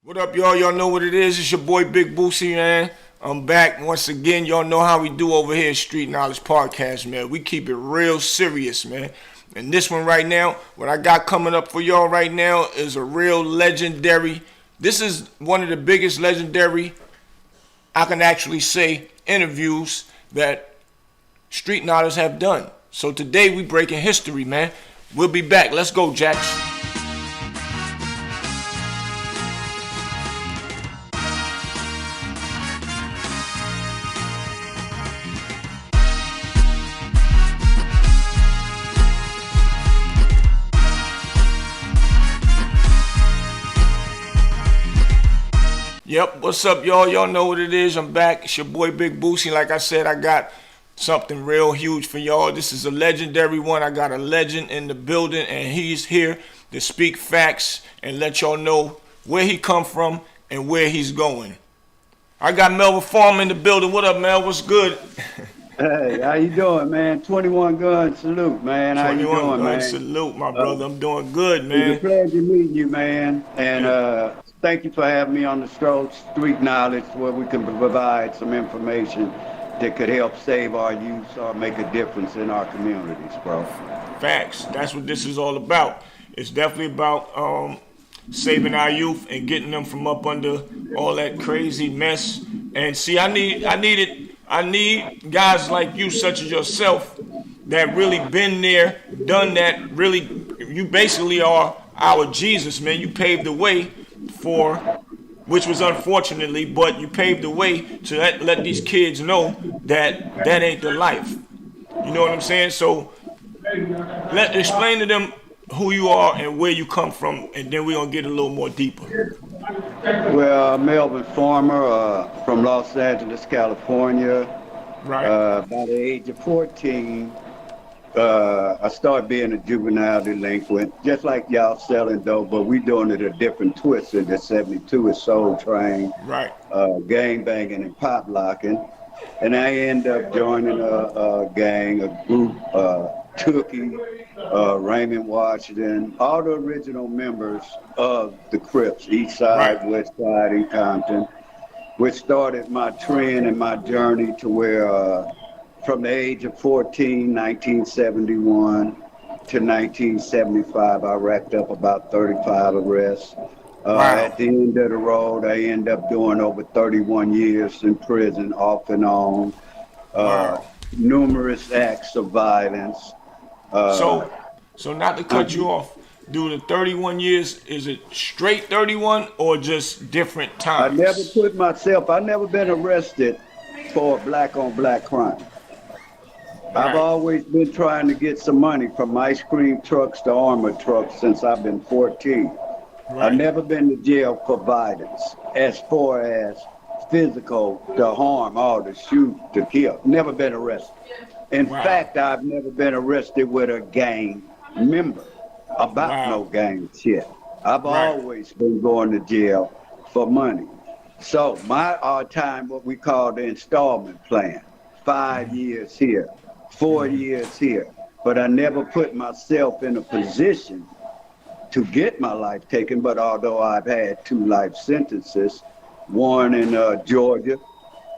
What up, y'all? Y'all know what it is. It's your boy Big Bootsie, man. I'm back once again. Y'all know how we do over here at Street Knowledge Podcast, man. We keep it real serious, man. And this one right now, what I got coming up for y'all right now is a real legendary. This is one of the biggest legendary, I can actually say, interviews that Street Knowledge have done. So today we breaking history, man. We'll be back. Let's go, Jax. Yep, what's up, y'all? Y'all know what it is. I'm back. It's your boy Big Bootsie. Like I said, I got something real huge for y'all. This is a legendary one. I got a legend in the building, and he's here to speak facts and let y'all know where he come from and where he's going. I got Melvin Farmer in the building. What up, Mel? What's good? Hey, how you doing, man? 21 gun salute, man. How you doing, 21 gun man? salute, my brother. I'm doing good, man. It's a pleasure meeting you, man. And thank you for having me on the Street Knowledge, where we can provide some information that could help save our youth or make a difference in our communities, bro. Facts. That's what this is all about. It's definitely about saving our youth and getting them from up under all that crazy mess. And see, I need guys like you, such as yourself, that really been there, done that. Really, you basically are our Jesus, man. You paved the way for, which was unfortunately, but you paved the way to let these kids know that that ain't the life. You know what I'm saying? So explain to them who you are and where you come from, and then we're gonna get a little more deeper. Well, Melvin Farmer from Los Angeles, California. Right. By the age of 14, I started being a juvenile delinquent, just like y'all selling dope, but we doing it a different twist. In the 72 is Soul Train, Right. gang banging and pop locking. And I end up joining a gang, a group, Tookie, Raymond Washington, all the original members of the Crips, East Side, Right. West Side, and Compton, which started my trend and my journey to where from the age of 14, 1971 to 1975, I racked up about 35 arrests. Wow. At the end of the road, I ended up doing over 31 years in prison, off and on. Wow. Numerous acts of violence. So not to cut you off, do the 31 years, is it straight 31 or just different times? I never been arrested for a black on black crime. Right. I've always been trying to get some money from ice cream trucks to armored trucks since I've been 14. Right. I've never been to jail for violence, as far as physical, to harm, or to shoot, to kill. Never been arrested. In fact, I've never been arrested with a gang member about no gang shit. I've always been going to jail for money. So my time, what we call the installment plan, 5 years here, 4 years here. But I never put myself in a position to get my life taken. But although I've had 2 life sentences, one in Georgia,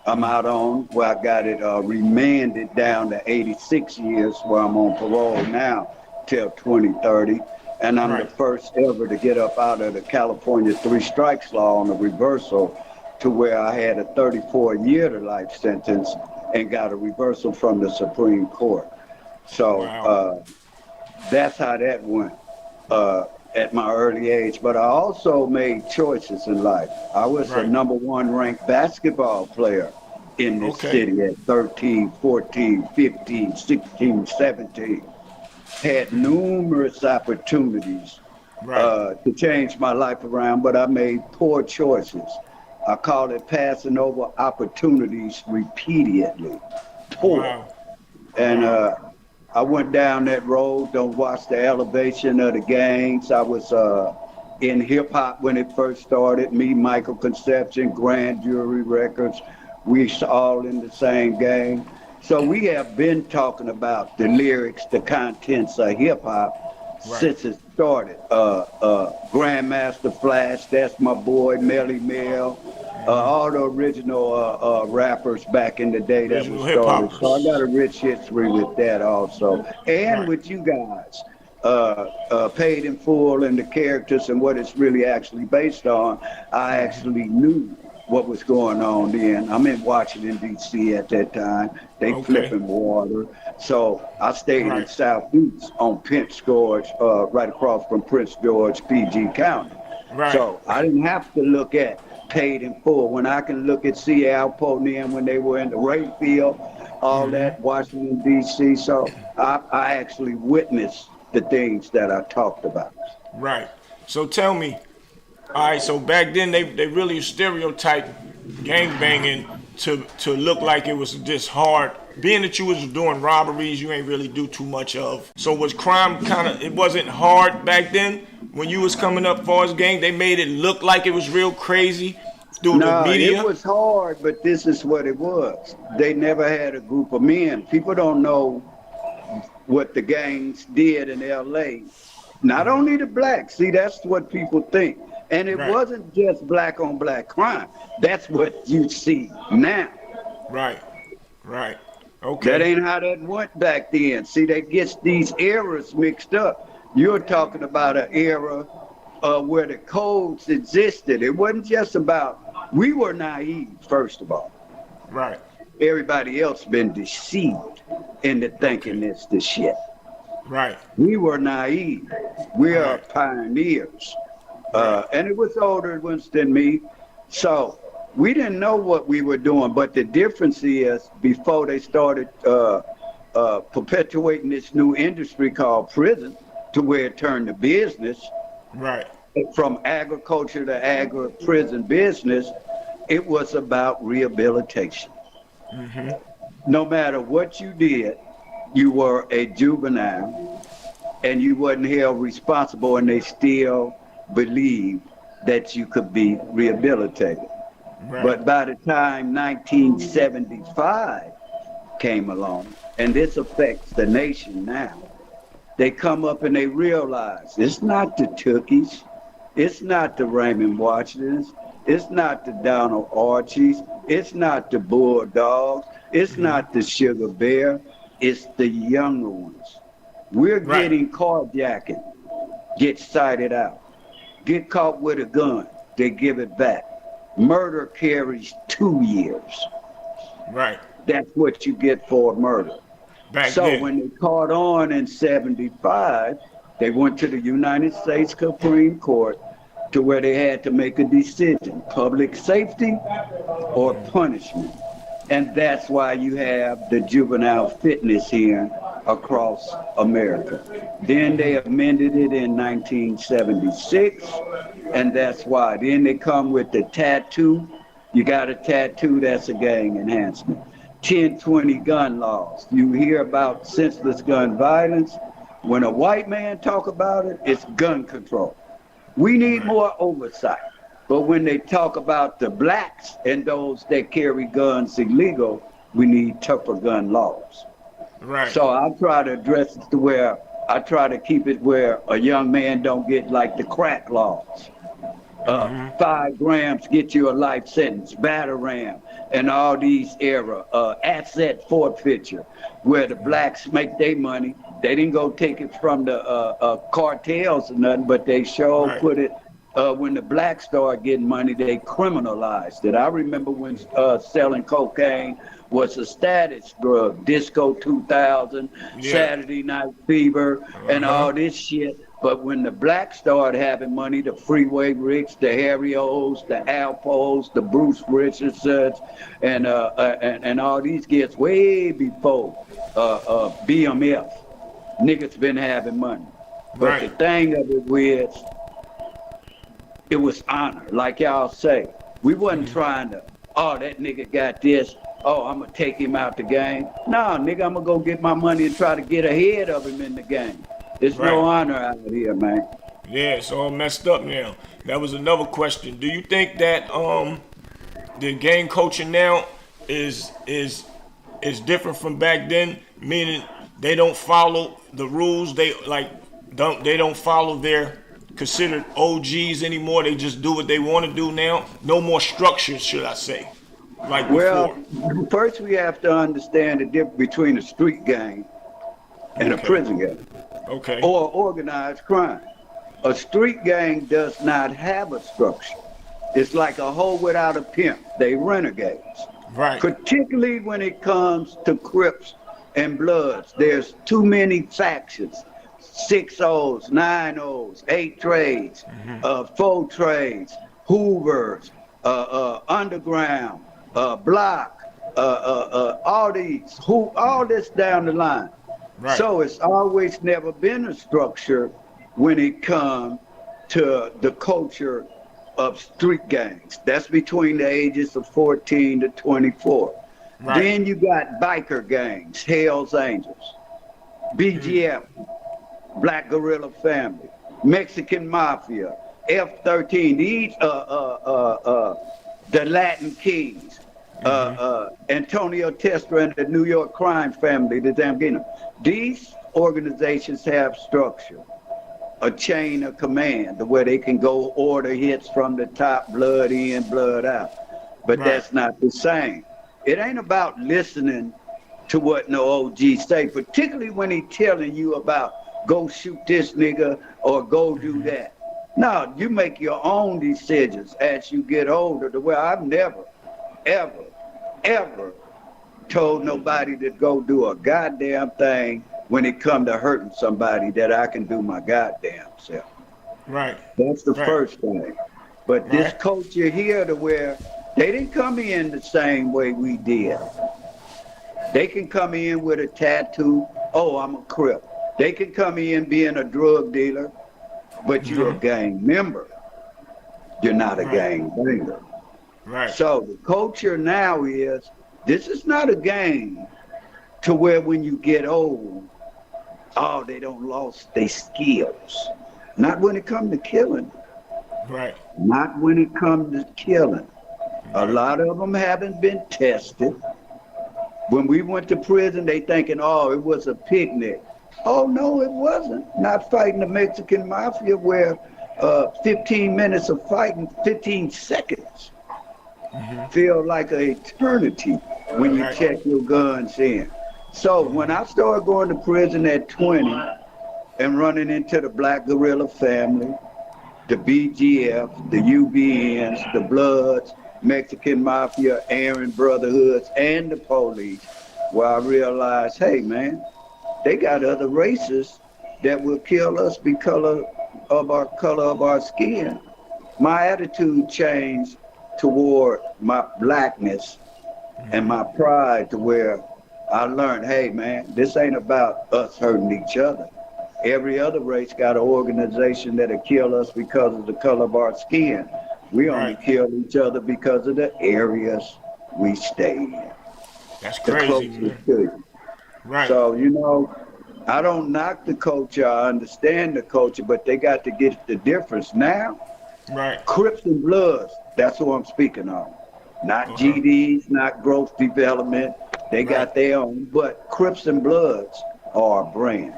I'm out on, where I got it remanded down to 86 years, where I'm on parole now till 2030. And I'm the first ever to get up out of the California 3 strikes law on a reversal, to where I had a 34-year to life sentence and got a reversal from the Supreme Court. So that's how that went at my early age. But I also made choices in life. I was a #1 ranked basketball player in this city at 13, 14, 15, 16, 17. Had numerous opportunities to change my life around, but I made poor choices. I call it passing over opportunities repeatedly. Poor. Wow. And I went down that road, don't watch the elevation of the gangs. I was in hip hop when it first started. Me, Michael Conception, Grand Jury Records. We all in the same gang. So we have been talking about the lyrics, the contents of hip hop since its started. Grandmaster Flash, that's my boy, Melly Mel. All the original rappers back in the day that Original was hip started. So I hoppers. got a rich history with that also. And Right. with you guys. Paid in full and the characters and what it's really actually based on, I actually knew what was going on then. I'm in Washington, D.C. at that time. They Okay. flipping water. So I stayed in Right. Southeast on Prince George, right across from Prince George, PG County. Right. So I didn't have to look at paid in full when I can look at C. Alpo and them when they were in the Rayfield, all that, Washington, D.C. So I actually witnessed the things that I talked about. Right. So tell me, all right, so back then they really stereotyped gang banging to look like it was just hard. Being that you was doing robberies, you ain't really do too much of. So was crime it wasn't hard back then when you was coming up far as gang? They made it look like it was real crazy through the No, it media? was hard, but this is what it was. They never had a group of men. People don't know what the gangs did in L.A. Not only the blacks. See, that's what people think. And it Right. wasn't just black on black crime. That's what you see now. Right. Right. Okay. That ain't how that went back then. See, they get these eras mixed up. You're talking about an era where the codes existed. It wasn't just about, we were naive, first of all. Right. Everybody else been deceived into thinking it's the shit. Right. We were naive. We are Right. pioneers. And it was older ones than me. So we didn't know what we were doing. But the difference is before they started perpetuating this new industry called prison to where it turned to business, Right. from agriculture to agri-prison business, it was about rehabilitation. No matter what you did, you were a juvenile and you wasn't held responsible, and they still believed that you could be rehabilitated. Right. But by the time 1975 came along, and this affects the nation now, they come up and they realize it's not the Tookies, it's not the Raymond Washingtons, it's not the Donald Archies, it's not the Bulldogs, it's not the Sugar Bear, it's the younger ones. We're Right. getting carjacking, get cited out, get caught with a gun, they give it back. Murder carries 2 years. Right. That's what you get for murder. Back So then. when they caught on in 75, they went to the United States Supreme Court to where they had to make a decision, public safety or punishment. And that's why you have the juvenile fitness hearing across America. Then they amended it in 1976, and that's why. Then they come with the tattoo. You got a tattoo, that's a gang enhancement. 1020 gun laws. You hear about senseless gun violence. When a white man talk about it, it's gun control. We need more oversight. But when they talk about the blacks and those that carry guns illegal, we need tougher gun laws. Right. So I try to address it to where I try to keep it where a young man don't get like the crack laws. 5 grams get you a life sentence, Batarang, and all these asset forfeiture, where the blacks make their money. They didn't go take it from the cartels or nothing, but they sure Right. put it, when the blacks started getting money, they criminalized it. I remember when selling cocaine was a status drug, Disco 2000, Yeah. Saturday Night Fever, and all this shit. But when the blacks started having money, the Freeway Ricks, the Harry O's, the Alpos, the Bruce Richardsons, and all these kids way before BMF, niggas been having money. But Right. the thing of it was, it was honor, like y'all say. We wasn't trying to, oh, that nigga got this, oh, I'm gonna take him out the game. Nah, nigga, I'm gonna go get my money and try to get ahead of him in the game. There's no Right. honor out here, man. Yeah, it's all messed up now. That was another question. Do you think that the gang culture now is different from back then? Meaning they don't follow the rules. They like They don't follow their considered OGs anymore. They just do what they want to do now. No more structures, should I say, like Well, before. first we have to understand the difference between a street gang and a prison gang, Okay. or organized crime. A street gang does not have a structure. It's like a hoe without a pimp. They renegades. Right. Particularly when it comes to Crips and Bloods. There's too many factions. 6 O's, 9 O's, 8 trades, 4 trades, Hoovers, Underground, Block, all this down the line. Right. So it's always never been a structure when it comes to the culture of street gangs. That's between the ages of 14 to 24. Right. Then you got biker gangs, Hell's Angels, BGF, Black Guerrilla Family, Mexican Mafia, F-13, these the Latin Keys, Antonio Testra and the New York crime family, the Zambino. These organizations have structure, a chain of command where they can go order hits from the top, blood in, blood out. But that's not the same. It ain't about listening to what no OG say, particularly when he telling you about go shoot this nigga or go do that. No, you make your own decisions as you get older. The way I've never, ever told nobody to go do a goddamn thing when it come to hurting somebody that I can do my goddamn self. Right. That's the first thing. But this culture here to where they didn't come in the same way we did. They can come in with a tattoo. Oh, I'm a Crip. They can come in being a drug dealer, but you're a gang member. You're not a gang banger. Right. So the culture now is, this is not a gang to where when you get old, oh, they don't lost their skills. Not when it comes to killing. Right. Not when it comes to killing. A lot of them haven't been tested. When we went to prison, they thinking, oh, it was a picnic. Oh, no, it wasn't. Not fighting the Mexican Mafia where 15 minutes of fighting, 15 seconds feel like an eternity when you check your guns in. So when I started going to prison at 20 and running into the Black Guerrilla Family, the BGF, the UBNs, the Bloods, Mexican Mafia, Aryan Brotherhoods, and the police, where I realized, hey, man, they got other races that will kill us because of our color of our skin. My attitude changed toward my blackness and my pride to where I learned, hey, man, this ain't about us hurting each other. Every other race got an organization that'll kill us because of the color of our skin. We only kill each other because of the areas we stay in. That's crazy, man. Right. So, you know, I don't knock the culture. I understand the culture, but they got to get the difference now. Right. Crips and Bloods, that's what I'm speaking on. Not GDs, not growth development. They got their own, but Crips and Bloods are a brand,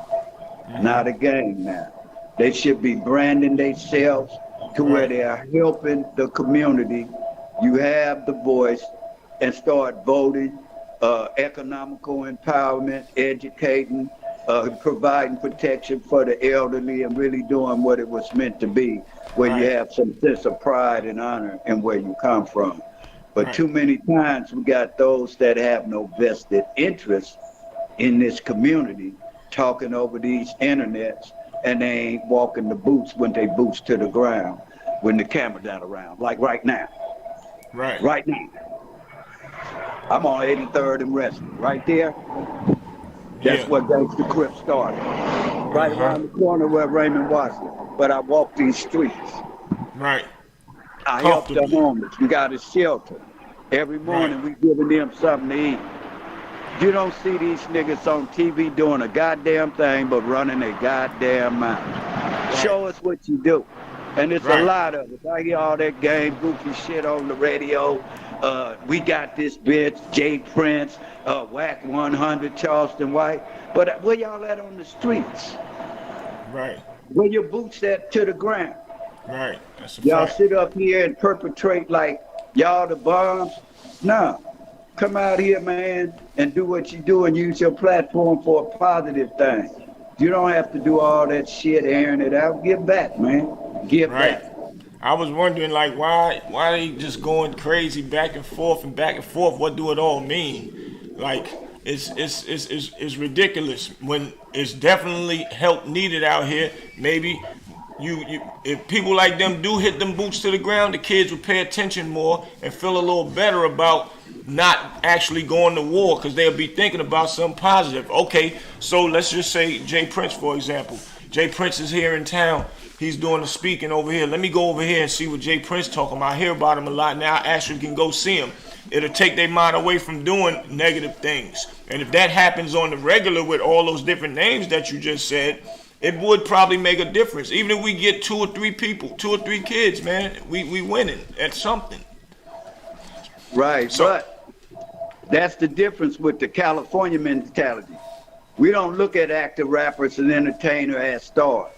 not a gang now. They should be branding themselves to where they are helping the community. You have the voice and start voting, economical empowerment, educating, providing protection for the elderly and really doing what it was meant to be, where you have some sense of pride and honor in where you come from. But too many times we got those that have no vested interest in this community talking over these internets, and they ain't walking the boots when they boots to the ground when the camera not around, like right now. Right now. I'm on 83rd and Wrestling. Right there, that's what Gangsta Crip started. Right around the corner where Raymond Watson. But I walk these streets. I help the homeless. We got a shelter. Every morning we giving them something to eat. You don't see these niggas on TV doing a goddamn thing but running a goddamn mouth. Show us what you do. And it's a lot of it. I hear all that game goofy shit on the radio. We got this bitch, Jay Prince, Whack 100, Charleston White. But where y'all at on the streets? Right. Where your boots at to the ground? Right. That's a Y'all fact. sit up here and perpetrate like y'all the bombs. No. Come out here, man, and do what you do and use your platform for a positive thing. You don't have to do all that shit airing it out. Give back, man. Give Right. back. I was wondering, like, why they just going crazy back and forth and back and forth? What do it all mean? Like, it's ridiculous when it's definitely help needed out here. Maybe you if people like them do hit them boots to the ground, the kids would pay attention more and feel a little better about not actually going to war because they'll be thinking about something positive. Okay, so let's just say Jay Prince, for example. Jay Prince is here in town. He's doing the speaking over here. Let me go over here and see what Jay Prince talking about. I hear about him a lot now. I actually can go see him. It'll take their mind away from doing negative things. And if that happens on the regular with all those different names that you just said, it would probably make a difference. Even if we get 2 or 3 people, 2 or 3 kids, man, we winning at something. Right, So- but that's the difference with the California mentality. We don't look at actor, rappers, and entertainers as stars.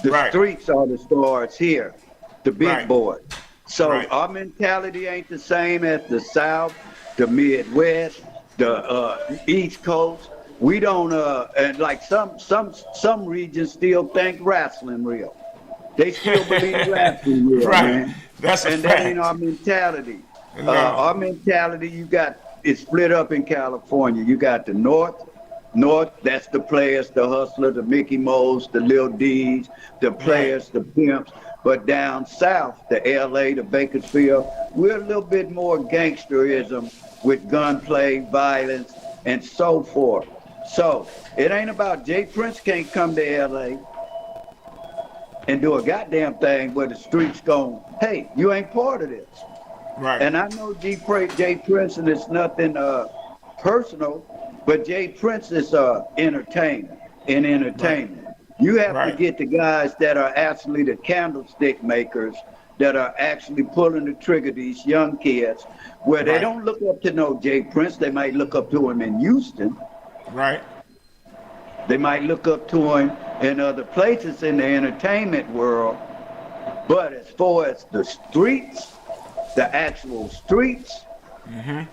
The Right. streets are the stars here, the big Right. boys. So Right. our mentality ain't the same as the South, the Midwest, the East Coast. We don't and like some regions still think wrestling real. They still believe wrestling real, Right. man. That's a and fact. that ain't our mentality. No. Our mentality, it's split up in California. You got the North, that's the players, the hustler, the Mickey Mo's, the Lil D's, the players, the pimps. But down south, the LA, the Bakersfield, we're a little bit more gangsterism with gunplay, violence, and so forth. So it ain't about Jay Prince can't come to LA and do a goddamn thing where the streets go, hey, you ain't part of this. Right. And I know Jay Prince, and it's nothing personal, but Jay Prince is entertainer in entertainment. You have to get the guys that are actually the candlestick makers, that are actually pulling the trigger, these young kids, where they don't look up to no Jay Prince. They might look up to him in Houston. Right. They might look up to him in other places in the entertainment world. But as far as the streets, the actual streets,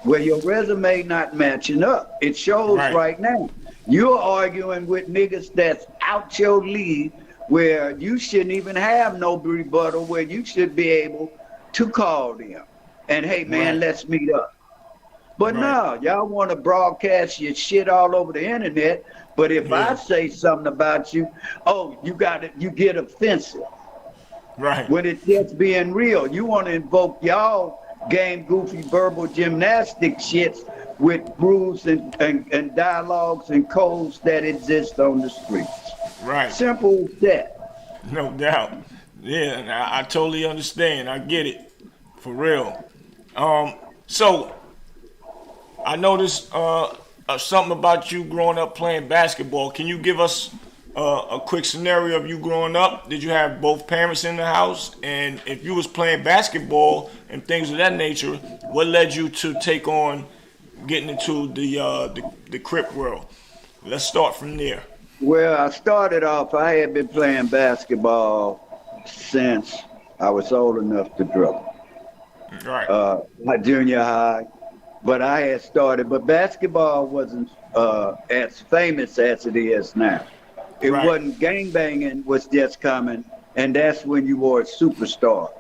where your resume not matching up, it shows right now. You're arguing with niggas that's out your league where you shouldn't even have no rebuttal, where you should be able to call them and, hey, man, let's meet up. But no, y'all want to broadcast your shit all over the internet. But if I say something about you, you get offensive. Right. When it's just being real, you want to invoke y'all game goofy verbal gymnastic shits with rules and dialogues and codes that exist on the streets. Right. Simple as that. No doubt. Yeah, I totally understand. I get it. For real. So I noticed something about you growing up playing basketball. Can you give us a quick scenario of you growing up? Did you have both parents in the house? And if you was playing basketball and things of that nature, what led you to take on getting into the Crip world? Let's start from there. Well, I started off, I had been playing basketball since I was old enough to dribble. Right. My junior high. But I had started, but basketball wasn't as famous as it is now. It wasn't, gangbanging was just coming, and that's when you were a superstar.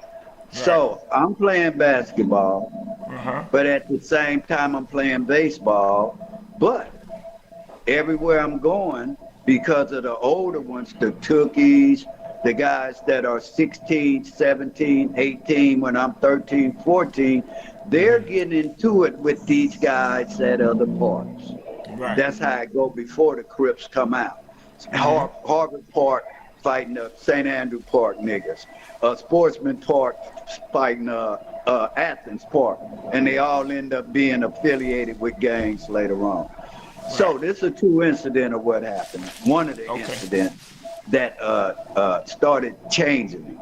So I'm playing basketball, but at the same time I'm playing baseball. But everywhere I'm going, because of the older ones, the Tookies, the guys that are 16, 17, 18, when I'm 13, 14, they're getting into it with these guys at other parks. Right. That's how it go before the Crips come out. Harvard Park fighting the St. Andrew Park niggas. Sportsman Park fighting Athens Park. And they all end up being affiliated with gangs later on. Right. So this is a true incident of what happened. One of the incidents that started changing me.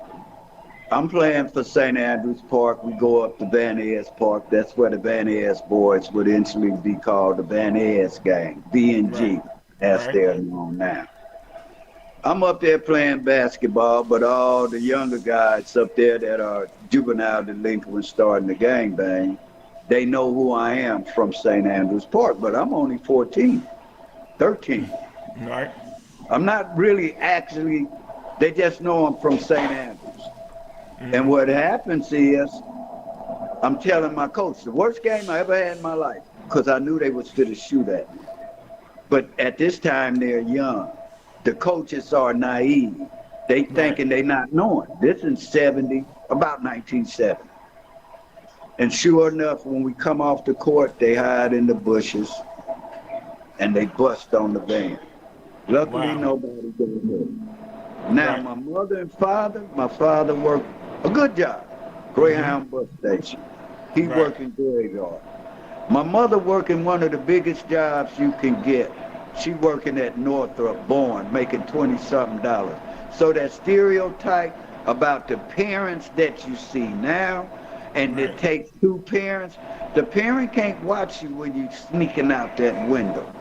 I'm playing for St. Andrews Park. We go up to Van Ness Park. That's where the Van Ness boys would eventually be called the Van Ness gang, VNG, as they're known now. I'm up there playing basketball, but all the younger guys up there that are juvenile delinquents starting to gangbang, they know who I am from St. Andrews Park, but I'm only 14, 13. Right. I'm not really actually, they just know I'm from St. Andrews. And what happens is, I'm telling my coach, the worst game I ever had in my life, because I knew they was fit to shoot at me. But at this time, they're young. The coaches are naive. They thinking they not knowing. This is about 1970. And sure enough, when we come off the court, they hide in the bushes and they bust on the van. Luckily, nobody got hurt. Now, my mother and father, my father worked a good job, Greyhound bus station. He working graveyard. My mother working one of the biggest jobs you can get. She working at Northrop Bourne, making $20-something. So that stereotype about the parents that you see now, and it takes two parents, the parent can't watch you when you sneaking out that window.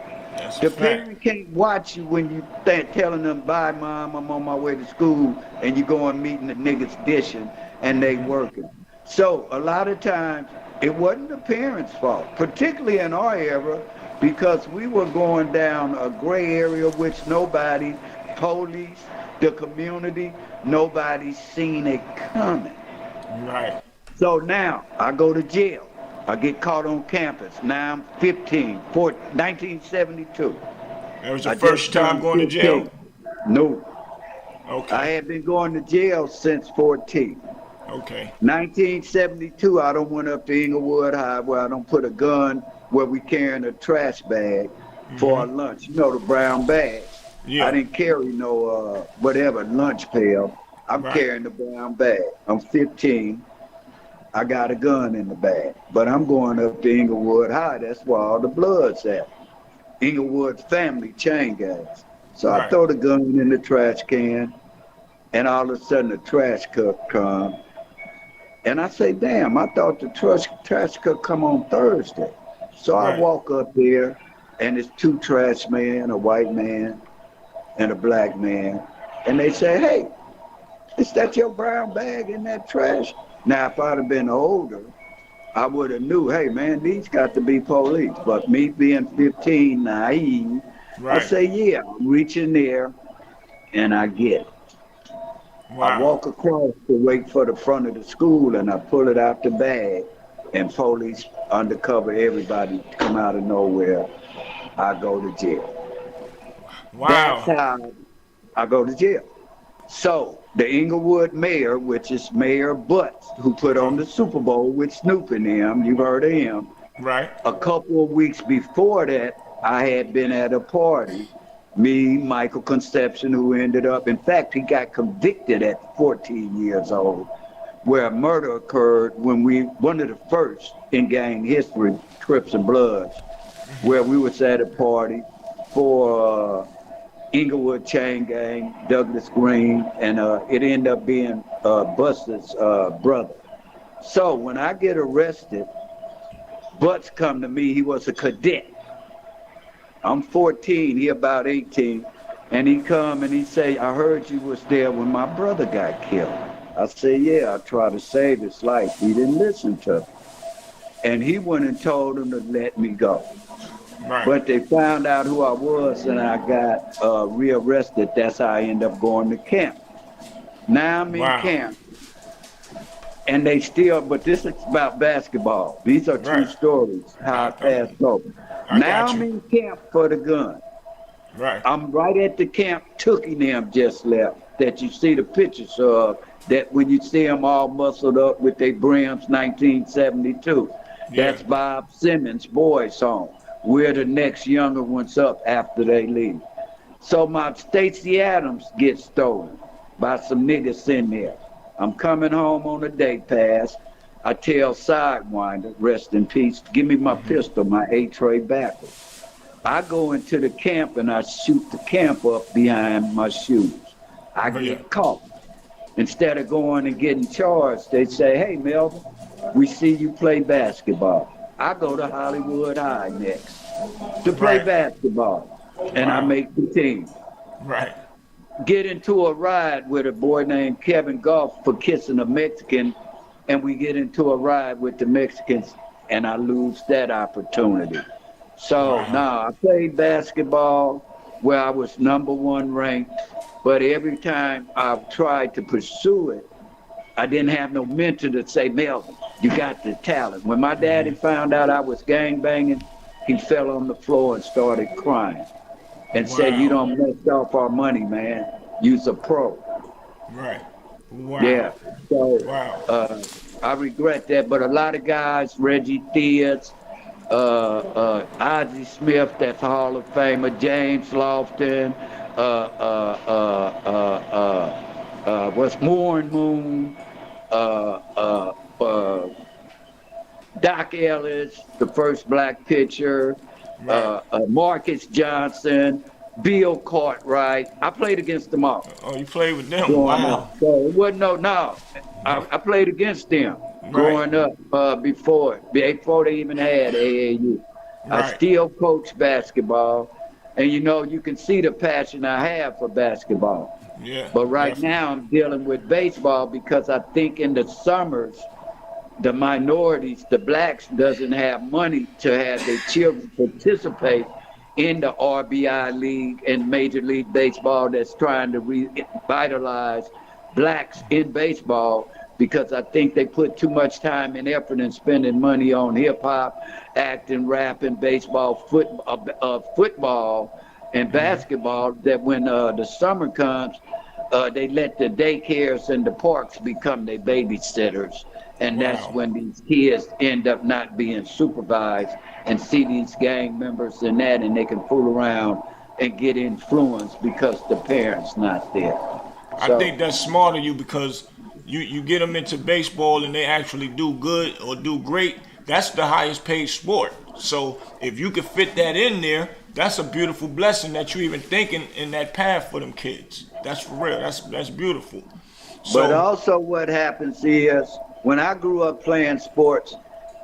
The parent can't watch you when you telling them, bye mom, I'm on my way to school, and you go and meeting the niggas dishing and they working. So a lot of times it wasn't the parents' fault, particularly in our era, because we were going down a gray area which nobody, police, the community, nobody seen it coming. Right. So now I go to jail. I get caught on campus. Now I'm 15, 1972. That was your first time going to jail? No. Okay. I had been going to jail since 14. Okay. 1972, I done went up to Inglewood High where I done put a gun where we carrying a trash bag for our lunch. You know, the brown bags. Yeah. I didn't carry no whatever lunch pail. I'm carrying the brown bag. I'm 15. I got a gun in the bag, but I'm going up to Inglewood High. That's where all the blood's at. Inglewood's family chain gangs. So I throw the gun in the trash can, and all of a sudden the trash truck comes. And I say, damn, I thought the trash truck come on Thursday. So I walk up there, and it's two trash men, a white man and a black man. And they say, hey, is that your brown bag in that trash? Now, if I'd have been older, I would have knew, hey, man, these got to be police. But me being 15, naive, I say, yeah, I'm reaching there, and I get it. I walk across to wait for the front of the school, and I pull it out the bag, and police undercover everybody come out of nowhere. I go to jail. That's how I go to jail. So the Inglewood mayor, which is Mayor Butts, who put on the Super Bowl with Snoop and him, you've heard of him. Right. A couple of weeks before that, I had been at a party. Me, Michael Conception, who ended up, in fact, he got convicted at 14 years old, where a murder occurred when one of the first in gang history, Crips and Bloods, where we was at a party for Inglewood chain gang, Douglas Green, and it ended up being Buster's brother. So when I get arrested, Butts come to me, he was a cadet. I'm 14, he about 18, and he come and he say, I heard you was there when my brother got killed. I say, yeah, I tried to save his life. He didn't listen to me. And he went and told him to let me go. Right. But they found out who I was, and I got rearrested. That's how I ended up going to camp. Now I'm in camp, and they still, but this is about basketball. These are true stories, how I passed over. Now I'm in camp for the gun. Right. I'm right at the camp Tookie them just left, that you see the pictures of, that when you see them all muscled up with their brims, 1972. Yeah. That's Bob Simmons' boys' home. We're the next younger ones up after they leave. So my Stacey Adams gets stolen by some niggas in there. I'm coming home on a day pass. I tell Sidewinder, rest in peace, give me my pistol, my 8-tray backwards. I go into the camp and I shoot the camp up behind my shoes. I get caught. Instead of going and getting charged, they say, hey, Melvin, we see you play basketball. I go to Hollywood High next to play basketball, and I make the team. Right. get into a ride with a boy named Kevin Goff for kissing a Mexican, and we get into a ride with the Mexicans, and I lose that opportunity. So now I played basketball where I was #1 ranked, but every time I tried to pursue it, I didn't have no mentor to say, Melvin, you got the talent. When my daddy found out I was gang banging, he fell on the floor and started crying and said, you don't mess off our money, man. You's a pro. Right. Wow. Yeah. So I regret that, but a lot of guys, Reggie Theus, Ozzie Smith, that's Hall of Famer, James Lofton, what's Warren Moon, Doc Ellis, the first black pitcher, Marcus Johnson, Bill Cartwright. I played against them all. Oh, you played with them? Wow. So it wasn't I played against them growing up before they even had AAU. I still coach basketball, and you can see the passion I have for basketball. Yeah. But right now I'm dealing with baseball because I think in the summers, the minorities, the blacks, doesn't have money to have their children participate in the RBI League and Major League Baseball that's trying to revitalize blacks in baseball, because I think they put too much time and effort in spending money on hip-hop, acting, rapping, baseball, football, and basketball, that when the summer comes, they let the daycares and the parks become their babysitters. And that's when these kids end up not being supervised and see these gang members and that, and they can fool around and get influenced because the parents not there. I think that's smart of you, because you get them into baseball and they actually do good or do great. That's the highest paid sport. So if you could fit that in there, that's a beautiful blessing that you even thinking in that path for them kids. That's for real. That's beautiful. So, but also what happens is, when I grew up playing sports,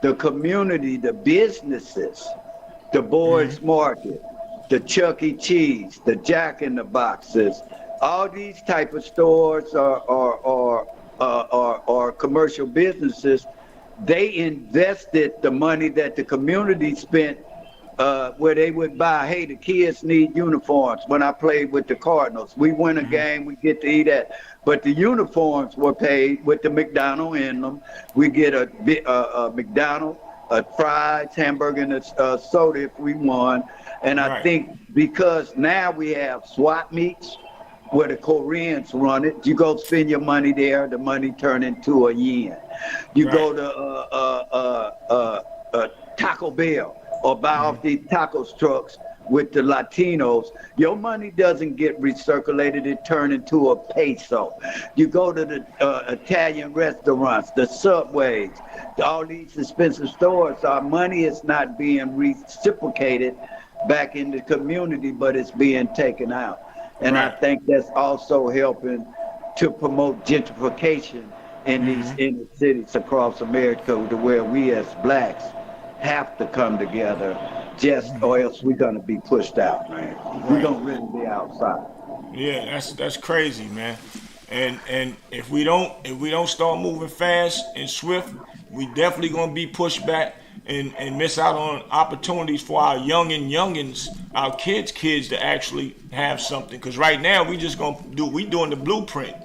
the community, the businesses, the Boys Market, the Chuck E. Cheese, the Jack in the Boxes, all these type of stores or commercial businesses, they invested the money that the community spent, where they would buy, hey, the kids need uniforms. When I played with the Cardinals, we win a game, we get to eat that. But the uniforms were paid with the McDonald's in them. We get a McDonald's, a fries, hamburger, and a soda if we won. And I think because now we have swap meets where the Koreans run it, you go spend your money there, the money turn into a yen. You go to Taco Bell or buy off these tacos trucks with the Latinos, your money doesn't get recirculated, it turns into a peso. You go to the Italian restaurants, the Subways, all these expensive stores, our money is not being reciprocated back in the community, but it's being taken out. And I think that's also helping to promote gentrification in these inner cities across America, to where we as blacks have to come together, or else we're gonna be pushed out, man. We're gonna really be outside. Yeah, that's crazy, man. And if we don't start moving fast and swift, we definitely gonna be pushed back and miss out on opportunities for our youngins, our kids to actually have something. Because right now we doing the blueprint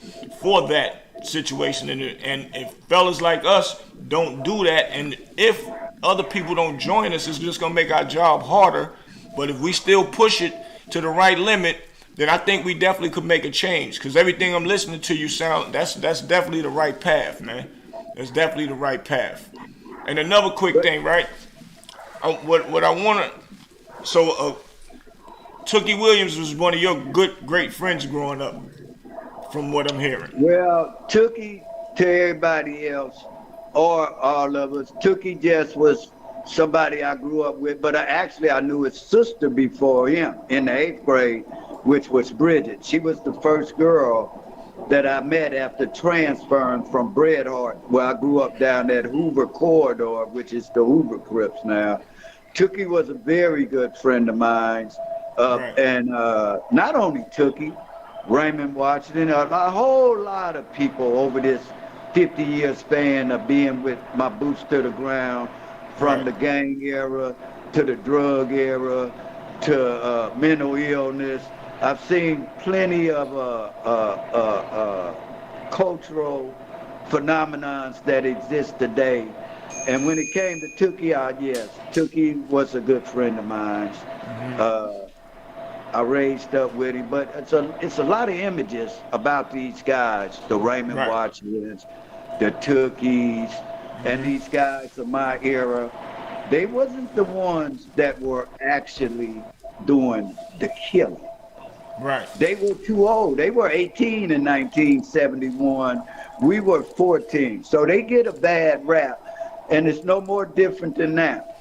for that situation, and if fellas like us don't do that, and if other people don't join us, it's just gonna make our job harder. But if we still push it to the right limit, then I think we definitely could make a change. Because everything I'm listening to you sound, that's definitely the right path, man. That's definitely the right path. And another quick thing, right? What I wanna, Tookie Williams was one of your great friends growing up, from what I'm hearing. Well, Tookie, to everybody else, or all of us, Tookie just was somebody I grew up with, but I knew his sister before him in the 8th grade, which was Bridget. She was the first girl that I met after transferring from Bret Harte, where I grew up down that Hoover corridor, which is the Hoover Crips now. Tookie was a very good friend of mine. And not only Tookie, Raymond Washington, a whole lot of people over this 50-year span of being with my boots to the ground, from the gang era to the drug era to mental illness. I've seen plenty of cultural phenomenons that exist today. And when it came to Tookie, yes, Tookie was a good friend of mine. I raised up with him, but it's a lot of images about these guys, the Raymond Washingtons, the Tookies, and these guys of my era. They wasn't the ones that were actually doing the killing. Right. They were too old. They were 18 in 1971. We were 14. So they get a bad rap, and it's no more different than that.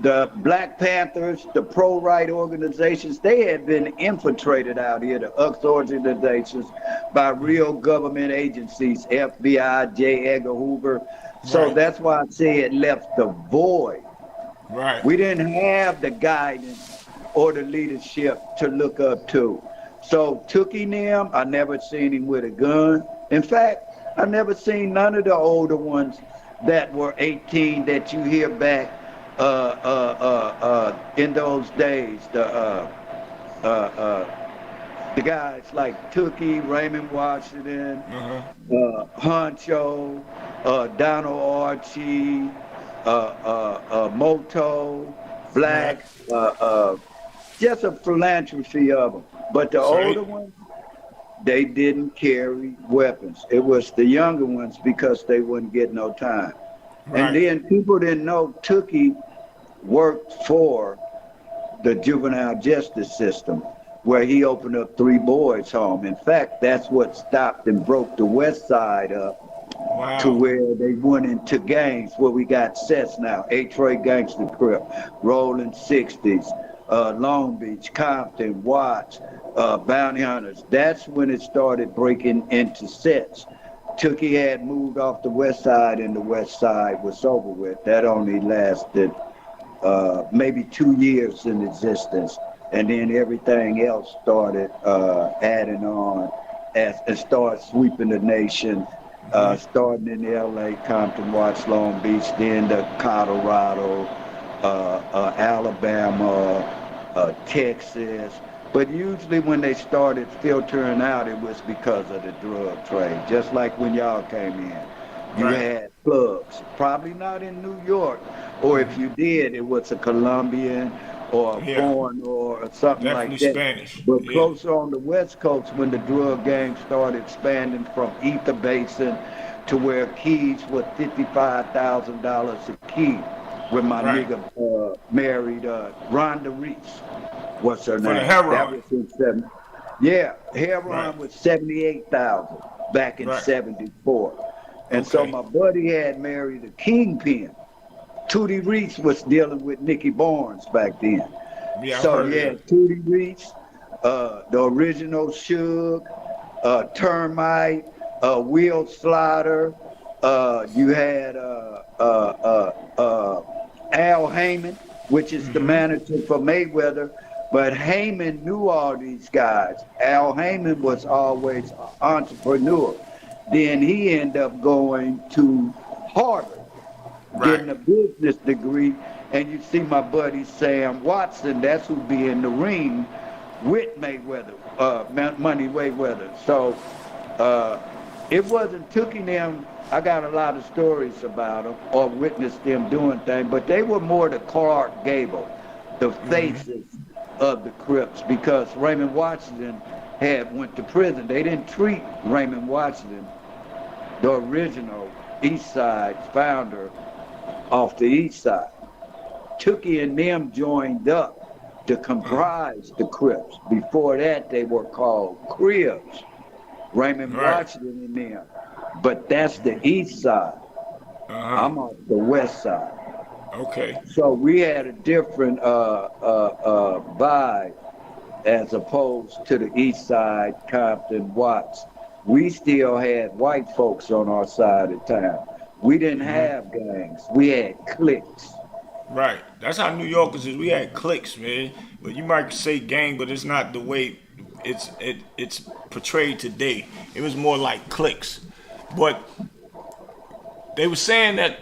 The Black Panthers, the pro-right organizations, they had been infiltrated out here, the UX organizations, by real government agencies, FBI, J. Edgar Hoover. So that's why I say it left the void. Right. We didn't have the guidance or the leadership to look up to. So Tookie them, I never seen him with a gun. In fact, I never seen none of the older ones that were 18 that you hear back in those days. The guys like Tookie, Raymond Washington, Honcho, Donald Archie, Moto, Black, just a philanthropy of them. But the older ones, they didn't carry weapons. It was the younger ones because they wouldn't get no time. And then people didn't know Tookie worked for the juvenile justice system, where he opened up 3 boys' home. In fact, that's what stopped and broke the West Side up to where they went into gangs, where we got sets now. Troy Gangster Crip, Rolling 60s, Long Beach, Compton, Watts, Bounty Hunters. That's when it started breaking into sets. Tookie had moved off the West Side, and the West Side was over with. That only lasted maybe 2 years in existence. And then everything else started adding on and started sweeping the nation, starting in LA, Compton, Watts, Long Beach, then to Colorado, Alabama, Texas. But usually when they started filtering out, it was because of the drug trade, just like when y'all came in. You had plugs, probably not in New York, or if you did, it was a Colombian or a foreign or something like that. Spanish. But closer on the West Coast, when the drug game started expanding from Ether Basin to where keys were $55,000 a key, when my nigga married Rhonda Reese. What's her name? For the heroin. That was in heroin was $78,000 back in '74. And so my buddy had married a kingpin. Tootie Reese was dealing with Nicky Barnes back then. Tootie Reese, the original Suge, Termite, Will Slaughter. You had Al Heyman, which is the manager for Mayweather. But Heyman knew all these guys. Al Heyman was always an entrepreneur. Then he ended up going to Harvard, getting a business degree. And you see my buddy Sam Watson, that's who be in the ring with Mayweather, Money Mayweather. So it wasn't Tookie them. I got a lot of stories about them or witnessed them doing things, but they were more the Clark Gable, the faces of the Crips, because Raymond Washington went to prison. They didn't treat Raymond Washington, the original East Side founder, off the East Side. Tookie and them joined up to comprise the Crips. Before that, they were called Cribs, Raymond Washington and them. But that's the East Side. I'm on the West Side. Okay. So we had a different vibe as opposed to the East Side, Compton, Watts. We still had white folks on our side of town. We didn't have gangs. We had cliques. Right. That's how New Yorkers is. We had cliques, man. But you might say gang, but it's not the way it's portrayed today. It was more like cliques. But they were saying that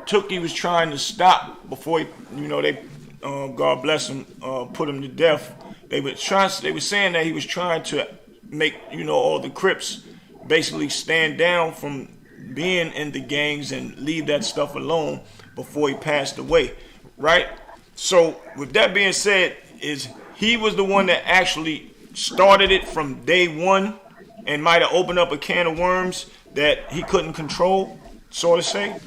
Tookie was trying to stop before he, they, God bless him, put him to death. They were saying that he was trying to make, all the Crips basically stand down from being in the gangs and leave that stuff alone before he passed away, right? So with that being said, is he was the one that actually started it from day one and might have opened up a can of worms that he couldn't control, so to say?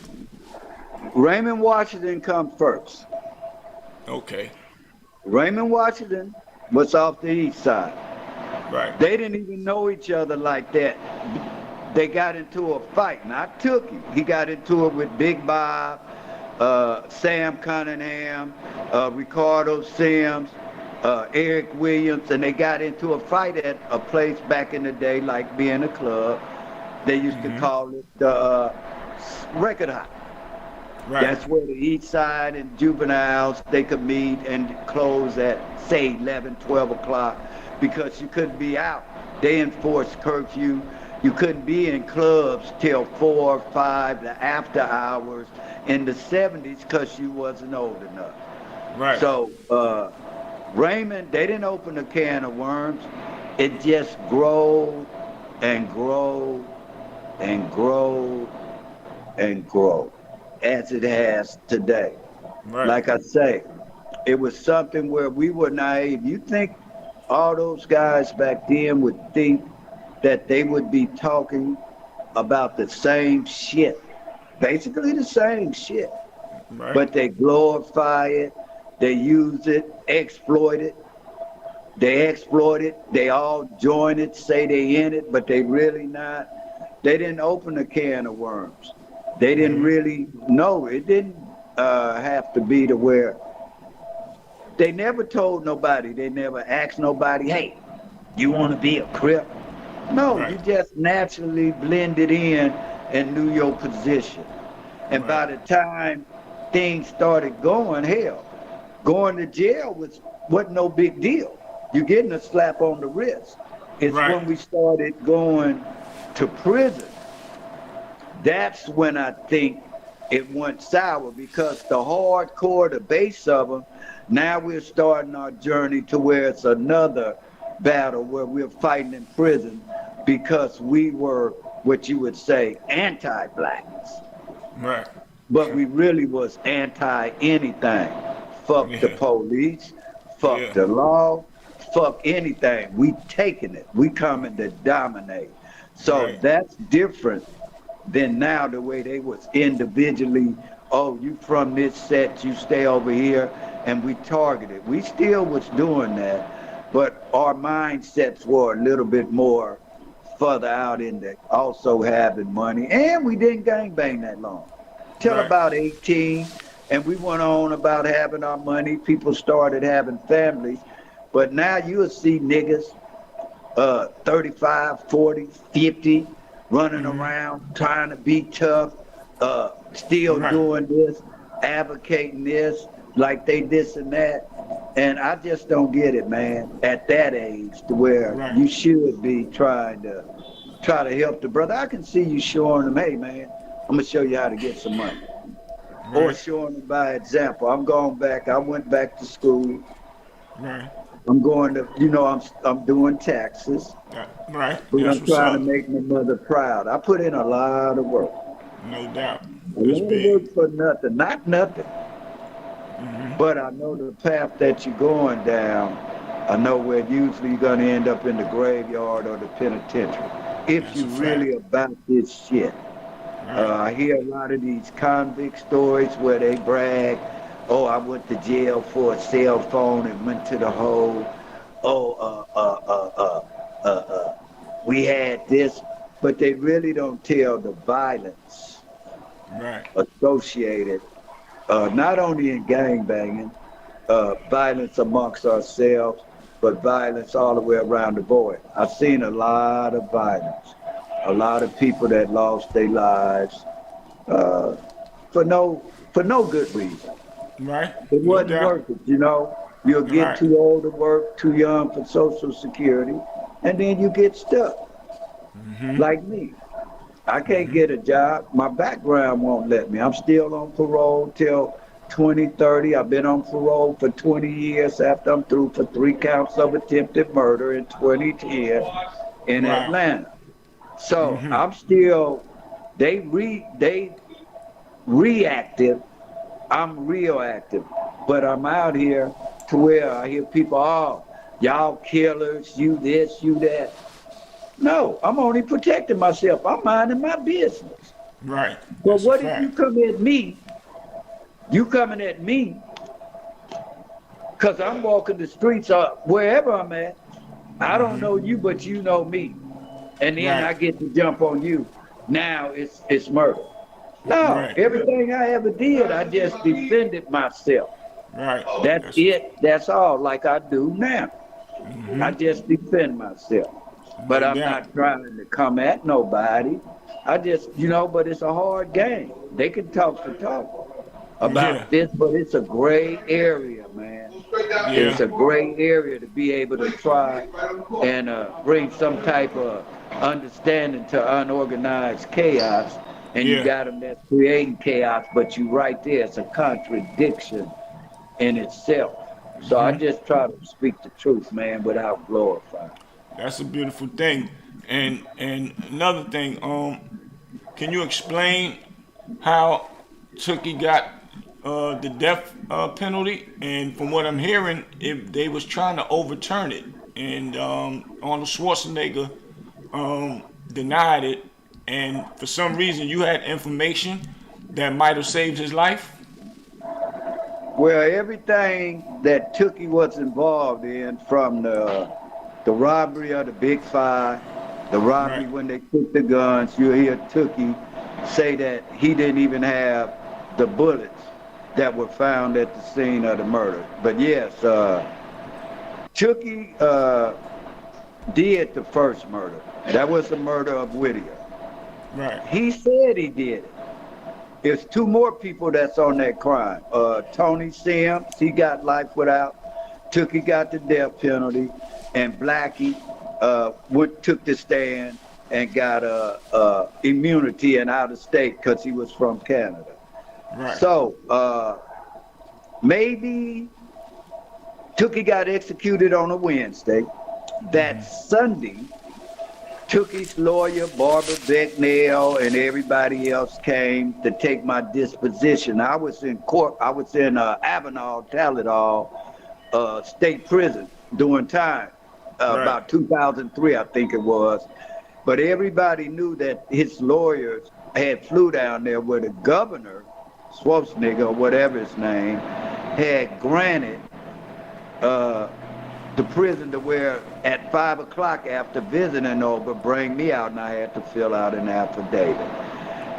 Raymond Washington come first. Okay. Raymond Washington was off the east side. Right. They didn't even know each other like that. They got into a fight. Not Tookie. He got into it with Big Bob, Sam Cunningham, Ricardo Sims, Eric Williams, and they got into a fight at a place back in the day, like being a club. They used to call it the Record House. Right. That's where the east side and juveniles, they could meet and close at, say, 11, 12 o'clock because you couldn't be out. They enforced curfew. You couldn't be in clubs till 4 or 5, the after hours in the 70s because you wasn't old enough. Right. So Raymond, they didn't open a can of worms. It just growed and growed and growed and growed as it has today. Right. Like I say, it was something where we were naive. You think all those guys back then would think that they would be talking about the same shit, basically the same shit, Right. but they glorify it, they use it, exploit it, they all join it, say they in it, but they really not. They didn't open a can of worms. They didn't really know. It didn't have to be to where they never told nobody, they never asked nobody, hey, you want to be a Crip? No, Right. you just naturally blended in and knew your position. And by the time things started going, hell, going to jail wasn't no big deal. You're getting a slap on the wrist. It's when we started going to prison. That's when I think it went sour because the hardcore, the base of them, now we're starting our journey to where it's another battle where we're fighting in prison because we were what you would say anti-blacks. Right. But we really was anti-anything. Fuck the police, fuck the law, fuck anything. We taking it. We coming to dominate. So that's different than now the way they was individually, oh, you from this set, you stay over here, and we targeted. We still was doing that, but our mindsets were a little bit more further out into also having money, and we didn't gangbang that long. Till about 18, and we went on about having our money. People started having families, but now you'll see niggas 35, 40, 50 running around trying to be tough, still doing this, advocating this, like they this and that. And I just don't get it, man, at that age to where you should be trying to help the brother. I can see you showing them, hey, man, I'm going to show you how to get some money. Or showing them by example. I'm going back. I went back to school. I'm going to, I'm doing taxes. Right. But I'm trying to make my mother proud. I put in a lot of work. No doubt. A lot of work for nothing. Not nothing. But I know the path that you're going down. I know where usually you're going to end up in the graveyard or the penitentiary. If you really about this shit. I hear a lot of these convict stories where they brag, oh, I went to jail for a cell phone and went to the hole. We had this, but they really don't tell the violence associated, not only in gangbanging, violence amongst ourselves, but violence all the way around the board. I've seen a lot of violence, a lot of people that lost their lives for no good reason. Right. It No wasn't doubt. worth it, you know. You'll get Right. too old to work, too young for Social Security, and then you get stuck. Like me. I can't get a job. My background won't let me. I'm still on parole till 2030. I've been on parole for 20 years after I'm through for 3 counts of attempted murder in 2010 in Wow. Atlanta. So I'm still, they reactive. I'm real active, but I'm out here to where I hear people, oh, y'all killers, you this, you that. No, I'm only protecting myself. I'm minding my business. Right. But That's a what if you fact. come at me? You coming at me because I'm walking the streets wherever I'm at. I don't know you, but you know me. And then I Right. get to jump on you. Now it's murder. No, Right. everything I ever did, I just defended myself. Right. That's That's it. That's all, like I do now. I just defend myself. But no I'm doubt. not trying to come at nobody. I just, but it's a hard game. They can talk the talk Yeah. about this, but it's a gray area, man. It's Yeah. a gray area to be able to try and bring some type of understanding to unorganized chaos. And you Yeah. got them that's creating chaos, but you right there, it's a contradiction in itself. So I just try to speak the truth, man, without glorifying. That's a beautiful thing. And another thing, can you explain how Tookie got the death penalty? And from what I'm hearing, if they was trying to overturn it, and Arnold Schwarzenegger denied it, and for some reason you had information that might have saved his life. Well, everything that Tookie was involved in, from the robbery of the Big Five, the robbery Right. when they took the guns, you hear Tookie say that he didn't even have the bullets that were found at the scene of the murder. But yes, Tookie did the first murder. That was the murder of Whittier. Right. He said he did it. There's 2 more people that's on that crime. Tony Sims, he got life without. Tookie got the death penalty. And Blackie took the stand and got immunity and out of state because he was from Canada. Right. So maybe Tookie got executed on a Wednesday. That Sunday, Tookie's lawyer, Barbara Becknell, and everybody else came to take my disposition. I was in court. I was in Avenal, Taladol State Prison doing time. Right. About 2003, I think it was. But everybody knew that his lawyers had flew down there where the governor, Schwarzenegger, or whatever his name, had granted the prison to where at 5 o'clock after visiting over, bring me out, and I had to fill out an affidavit.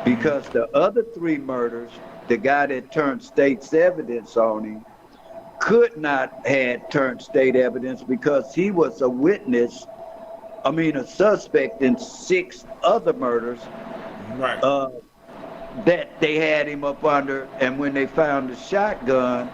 Because the other 3 murders, the guy that turned state's evidence on him, could not have turned state evidence because he was a suspect in 6 other murders Right. that they had him up under. And when they found the shotgun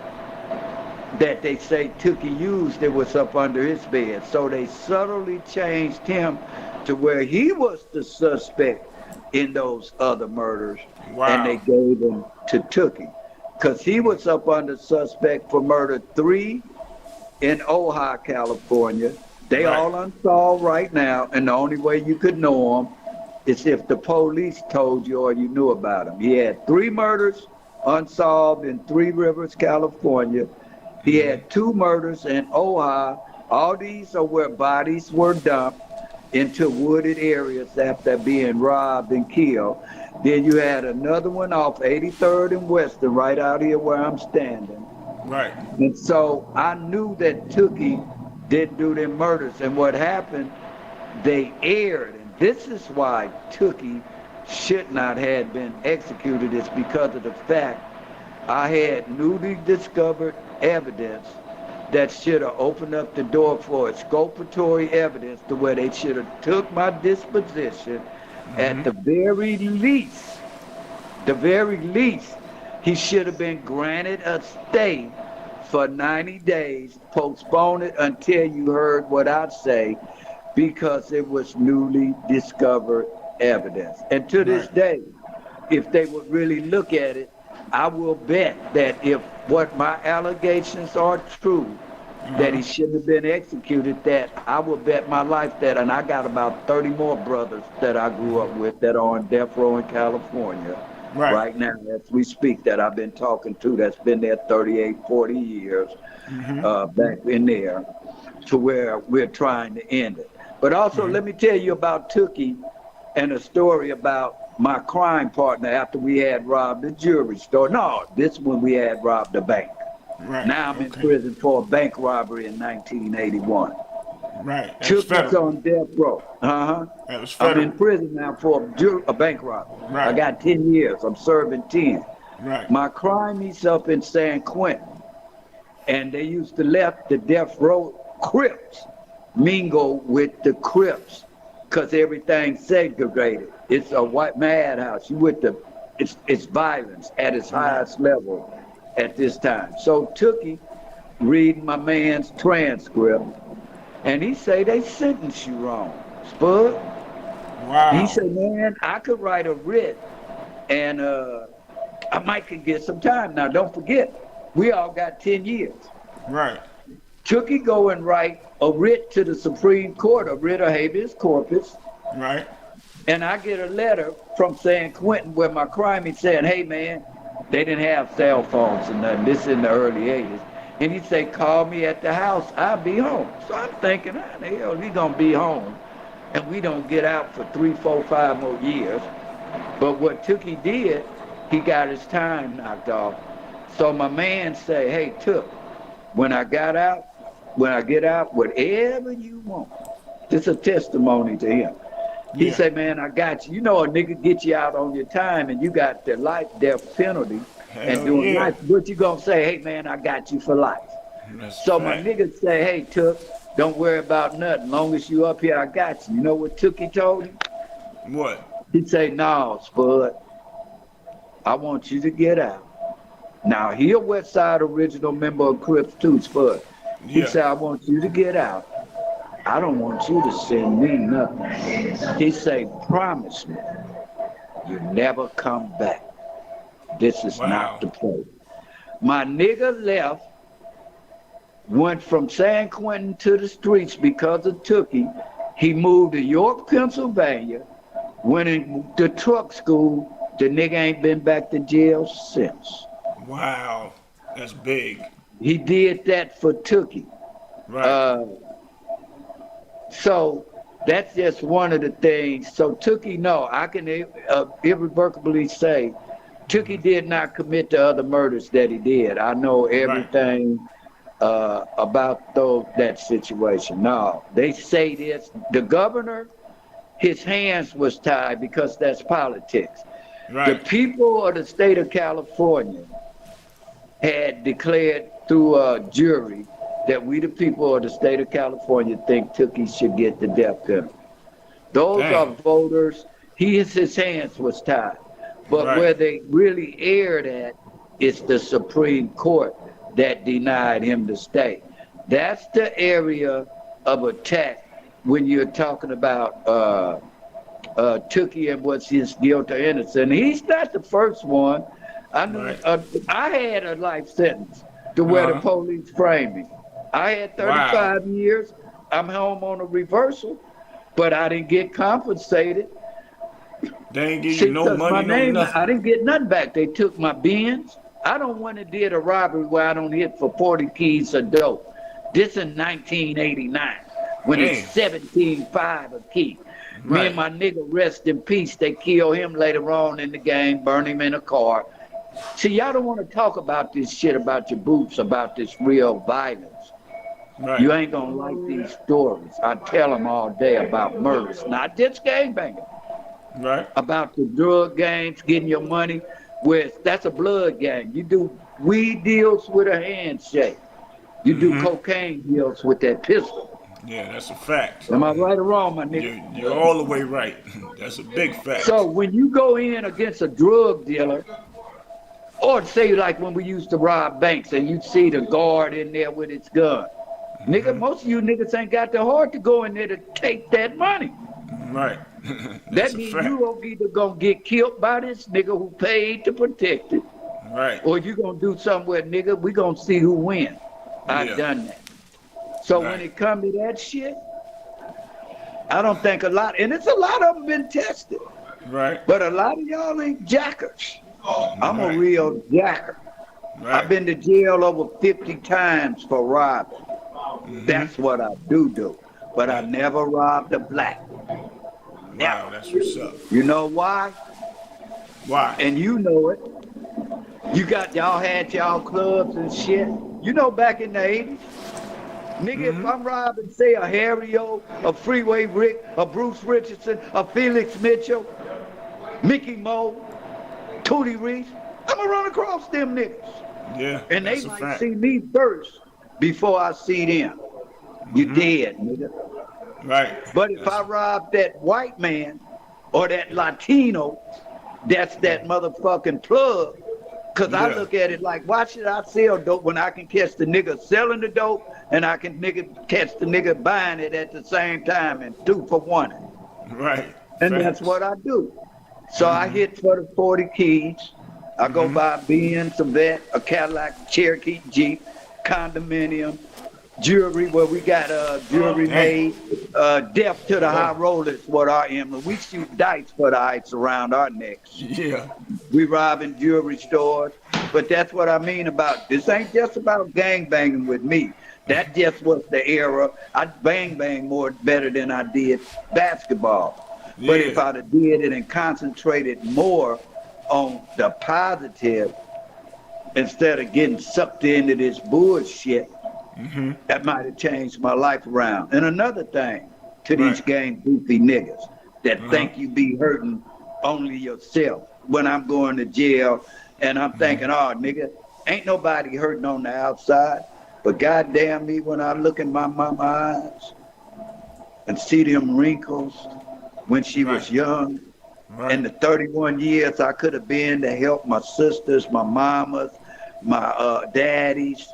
that they say Tookie used, it was up under his bed. So they subtly changed him to where he was the suspect in those other murders. Wow. And they gave him to Tookie. Because he was up under suspect for murder 3 in Ojai, California. They Right. all unsolved right now, and the only way you could know them is if the police told you or you knew about them. He had 3 murders unsolved in 3 Rivers, California. He had 2 murders in Ojai. All these are where bodies were dumped into wooded areas after being robbed and killed. Then you had another one off 83rd and Western, right out here where I'm standing. Right. And so I knew that Tookie didn't do them murders. And what happened, they erred. And this is why Tookie should not have been executed, is because of the fact I had newly discovered evidence that should have opened up the door for exculpatory evidence to where they should have took my disposition. At the very least, He should have been granted a stay for 90 days, postpone it until you heard what I'd say, because it was newly discovered evidence. And to this day, if they would really look at it, I will bet that if what my allegations are true, that he shouldn't have been executed, that I will bet my life that, and I got about 30 more brothers that I grew up with that are on death row in California right now as we speak, that I've been talking to, that's been there 38, 40 years back in there, to where we're trying to end it. But also, let me tell you about Tookie and a story about my crime partner after we had robbed the jewelry store. No, this when we had robbed the bank. Now I'm in prison for a bank robbery in 1981. Tookie's on death row. I'm in prison now for a bank robbery. I got 10 years. I'm serving 10. My crime is up in San Quentin. And they used to let the death row Crips mingle with the Crips, because everything's segregated. It's a white madhouse. It's violence at its highest level at this time. So Tookie reading my man's transcript, and he say they sentenced you wrong, Spud. He said, man, I could write a writ, and I might could get some time. Now, don't forget, we all got 10 years. Tookie go and write a writ to the Supreme Court, a writ of habeas corpus. And I get a letter from San Quentin where my crime is saying, hey, man, they didn't have cell phones and nothing. This in the early 80s. And he say, call me at the house. I'll be home. So I'm thinking, how the hell he going to be home? And we don't get out for 3, 4, 5 more years. But what Tookie did, he got his time knocked off. So my man say, hey, Took, when I get out, whatever you want. It's a testimony to him. He said, man, I got you. You know, a nigga get you out on your time and you got the life death penalty and doing life. What you gonna say? Hey, man, I got you for life. So my nigga say, hey, Took, don't worry about nothing. Long as you up here, I got you. You know what Tookie told him? What? He'd say, no, Spud, I want you to get out. Now, he a West Side original member of Crips too, Spud. He said, I want you to get out. I don't want you to send me nothing. He say, promise me you never come back. This is not the place. My nigga left, went from San Quentin to the streets because of Tookie. He moved to York, Pennsylvania, went in the truck school. The nigga ain't been back to jail since. Wow, that's big. He did that for Tookie. So that's just one of the things. So Tookie, no, I can irrevocably say Tookie did not commit the other murders that he did. I know everything about that situation. No, they say this. The governor, his hands was tied because that's politics. The people of the state of California had declared through a jury that we, the people of the state of California, think Tookie should get the death penalty. Those are voters. His hands was tied. But where they really erred at is the Supreme Court that denied him to stay. That's the area of attack when you're talking about Tookie and what's his guilt or innocence. And he's not the first one. I had a life sentence to where the police framed me. I had 35 years. I'm home on a reversal, but I didn't get compensated. They ain't give you no money, no nothing. I didn't get nothing back. They took my Benz. I don't want to did a robbery where I don't hit for 40 keys of dope. This in 1989 when it's 17.5 a key. Me and my nigga, rest in peace, they kill him later on in the game, burn him in a car. See, y'all don't want to talk about this shit about your boots, about this real violence. You ain't gonna like these stories. I tell them all day about murders, not just gangbanging. About the drug gangs, getting your money with, that's a blood gang. You do weed deals with a handshake. You do cocaine deals with that pistol. Yeah, that's a fact. Am I right or wrong, my nigga? You're all the way right. That's a big fact. So when you go in against a drug dealer, Or say like when we used to rob banks and you'd see the guard in there with his gun. Nigga, most of you niggas ain't got the heart to go in there to take that money. Right. That means you are either gonna get killed by this nigga who paid to protect it. Right. Or you gonna do something where, nigga, we gonna see who wins. I've done that. So when it comes to that shit, I don't think a lot, and it's a lot of them been tested. Right. But a lot of y'all ain't jackers. I'm a real jacker. Right. I've been to jail over 50 times for robbing. That's what I do. But I never robbed a black. Wow, that's what's up. You know why? Why? And you know it. Y'all had y'all clubs and shit. You know back in the 80s, nigga, if I'm robbing, say, a Harry-O, a Freeway Rick, a Bruce Richardson, a Felix Mitchell, Mickey Moe, Tootie Reese, I'm gonna run across them niggas. Yeah, and they might see me first before I see them. You dead, nigga. Right. But if I rob that white man or that Latino, that's that motherfucking plug. Cause I look at it like, why should I sell dope when I can catch the nigga selling the dope and I can catch the nigga buying it at the same time and 2 for 1. Right. And that's what I do. So I hit for the 40 keys. I go buy a Benz, a Vet, a Cadillac, Cherokee, Jeep, condominium, jewelry where we got jewelry made. Death to the high rollers, what I am. We shoot dice for the ice around our necks. Yeah. We robbing jewelry stores. But that's what I mean about, this ain't just about gang banging with me. That just was the era. I bang more better than I did basketball. Yeah. But if I'd have did it and concentrated more on the positive instead of getting sucked into this bullshit, that might have changed my life around. And another thing to these gang goofy niggas that think you be hurting only yourself. When I'm going to jail and I'm thinking, oh, nigga, ain't nobody hurting on the outside. But goddamn me, when I look in my mama's eyes and see them wrinkles when she was young, and the 31 years I could have been to help my sisters, my mamas, my daddies,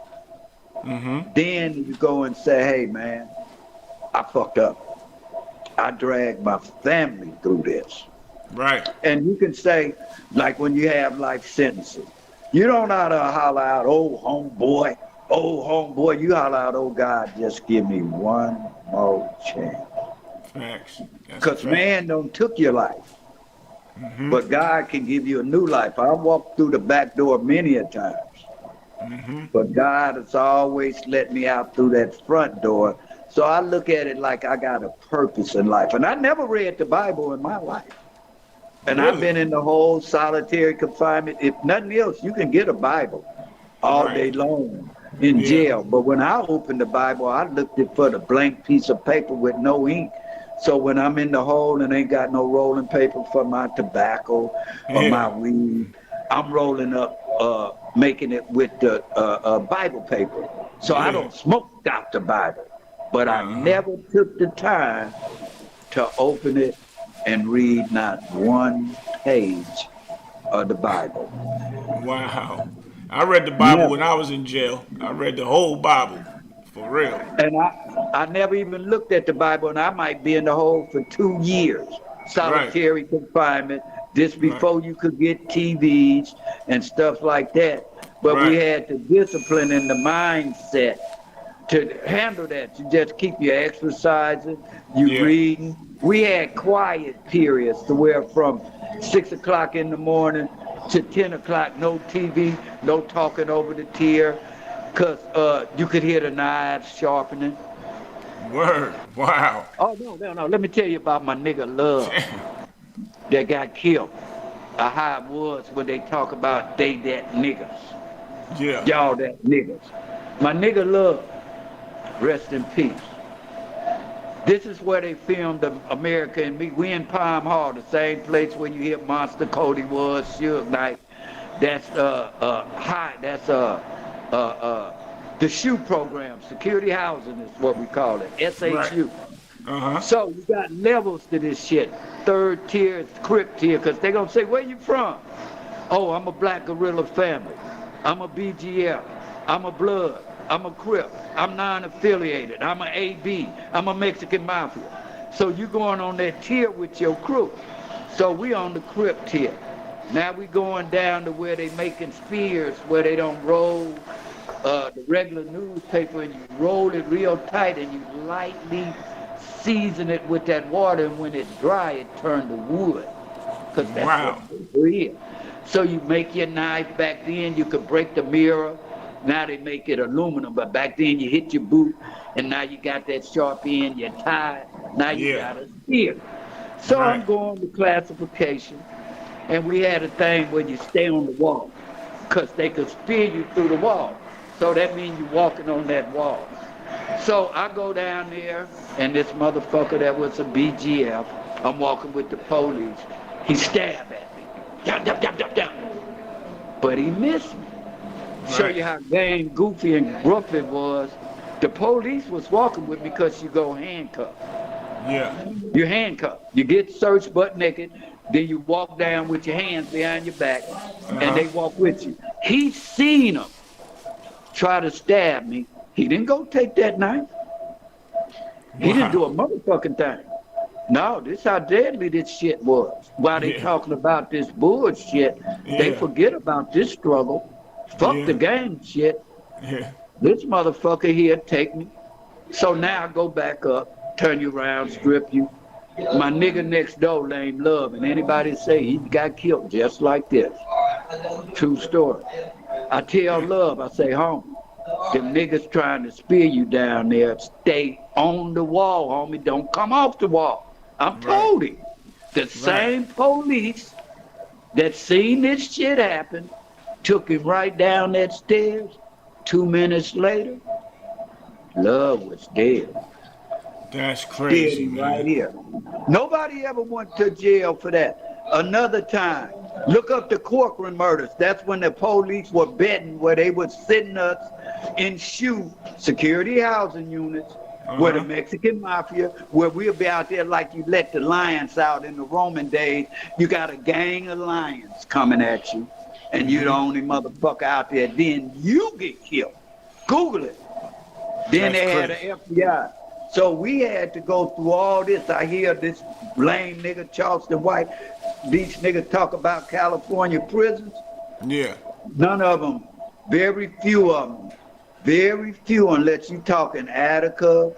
then you go and say, hey, man, I fucked up. I dragged my family through this. Right. And you can say, like when you have life sentences, you don't know how to holler out, oh, homeboy. You holler out, oh, God, just give me one more chance. Facts. Because man done took your life. But God can give you a new life. I walked through the back door many a times. But God has always let me out through that front door. So I look at it like I got a purpose in life. And I never read the Bible in my life. And I've been in the whole solitary confinement. If nothing else, you can get a Bible all day long in jail. But when I opened the Bible, I looked it for the blank piece of paper with no ink. So when I'm in the hole and ain't got no rolling paper for my tobacco or my weed, I'm rolling up, making it with the Bible paper. So I don't smoke out the Bible. But I never took the time to open it and read not one page of the Bible. Wow. I read the Bible when I was in jail. I read the whole Bible, for real. And I never even looked at the Bible, and I might be in the hole for 2 years. Solitary confinement, this before you could get TVs and stuff like that. But we had the discipline and the mindset to handle that. You just keep your exercising, you reading. We had quiet periods to where from 6 o'clock in the morning to 10 o'clock, no TV, no talking over the tier, because you could hear the knives sharpening. Word. Wow. Oh, no. Let me tell you about my nigga Love that got killed. How it was when they talk about they that niggas. Yeah. Y'all that niggas. My nigga Love, rest in peace. This is where they filmed America and Me. We in Palm Hall, the same place where you hear Monster Cody was, Suge Knight. That's the SHU program, security housing is what we call it, SHU. So you got levels to this shit. 3rd tier, Crip tier, because they're going to say, where you from? Oh, I'm a Black Guerrilla family. I'm a BGF. I'm a Blood. I'm a Crip. I'm non-affiliated. I'm a AB. I'm a Mexican Mafia. So you going on that tier with your crew. So we on the Crip tier. Now we going down to where they making spears, where they don't roll the regular newspaper, and you roll it real tight and you lightly season it with that water, and when it's dry, it turn to wood. Because that's what they do. So you make your knife. Back then you could break the mirror. Now they make it aluminum, but back then you hit your boot, and now you got that sharp end, you tie, now you got a spear. So I'm going to classification, and we had a thing where you stay on the wall, because they could spear you through the wall. So that means you're walking on that wall. So I go down there, and this motherfucker that was a BGF, I'm walking with the police, he stabbed at me. Down. But he missed me. Show you how game goofy and rough it was. The police was walking with me because you go handcuffed. Yeah. You handcuffed. You get searched butt naked, then you walk down with your hands behind your back, and they walk with you. He seen him try to stab me. He didn't go take that knife. He didn't do a motherfucking thing. No, this is how deadly this shit was. While they talking about this bullshit, they forget about this struggle. Fuck the game shit. This motherfucker here take me. So now I go back up, turn you around, strip you. My nigga next door named Love, and anybody say he got killed just like this. True story. I tell Love, I say, homie, them niggas trying to spear you down there, stay on the wall, homie. Don't come off the wall. I'm told him. The same police that seen this shit happen took him right down that stairs. 2 minutes later, Love was dead. That's crazy, dead man. Right here. Nobody ever went to jail for that. Another time, look up the Corcoran murders. That's when the police were betting where they were sitting us in security housing units, where the Mexican mafia, where we'll be out there like you let the lions out in the Roman days. You got a gang of lions coming at you, and you're the only motherfucker out there. Then you get killed. Google it. Then they had an FBI. So we had to go through all this. I hear this lame nigga, Charleston White, these niggas talk about California prisons. Yeah. None of them, very few of them. Very few, unless you talking Attica,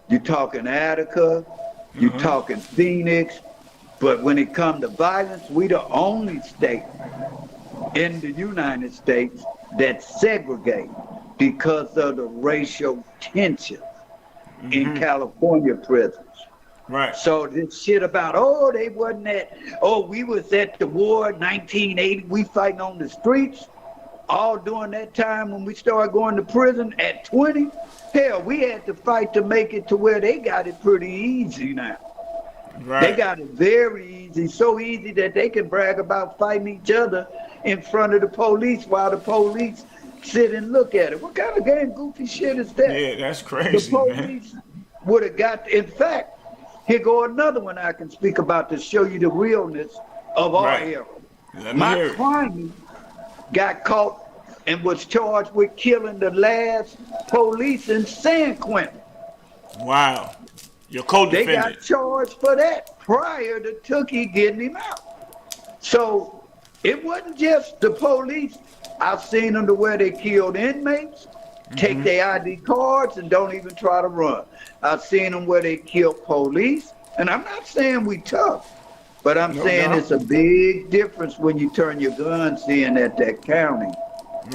you talking Phoenix. But when it comes to violence, we the only state in the United States that segregate because of the racial tension in California prisons. Right. So this shit about, they wasn't we was at the war 1980, we fighting on the streets. All during that time when we started going to prison at 20, hell, we had to fight to make it to where they got it pretty easy now. Right. They got it very easy, so easy that they can brag about fighting each other in front of the police while the police sit and look at it. What kind of game goofy shit is that? Yeah, that's crazy, the police would have got, in fact, here go another one I can speak about to show you the realness of our era. My client got caught and was charged with killing the last police in San Quentin. Wow. Your co-defendant. They got charged for that prior to Tookie getting him out. So it wasn't just the police. I've seen them to where they killed inmates, take their ID cards, and don't even try to run. I've seen them where they killed police. And I'm not saying we tough, but I'm saying it's a big difference when you turn your guns in at that county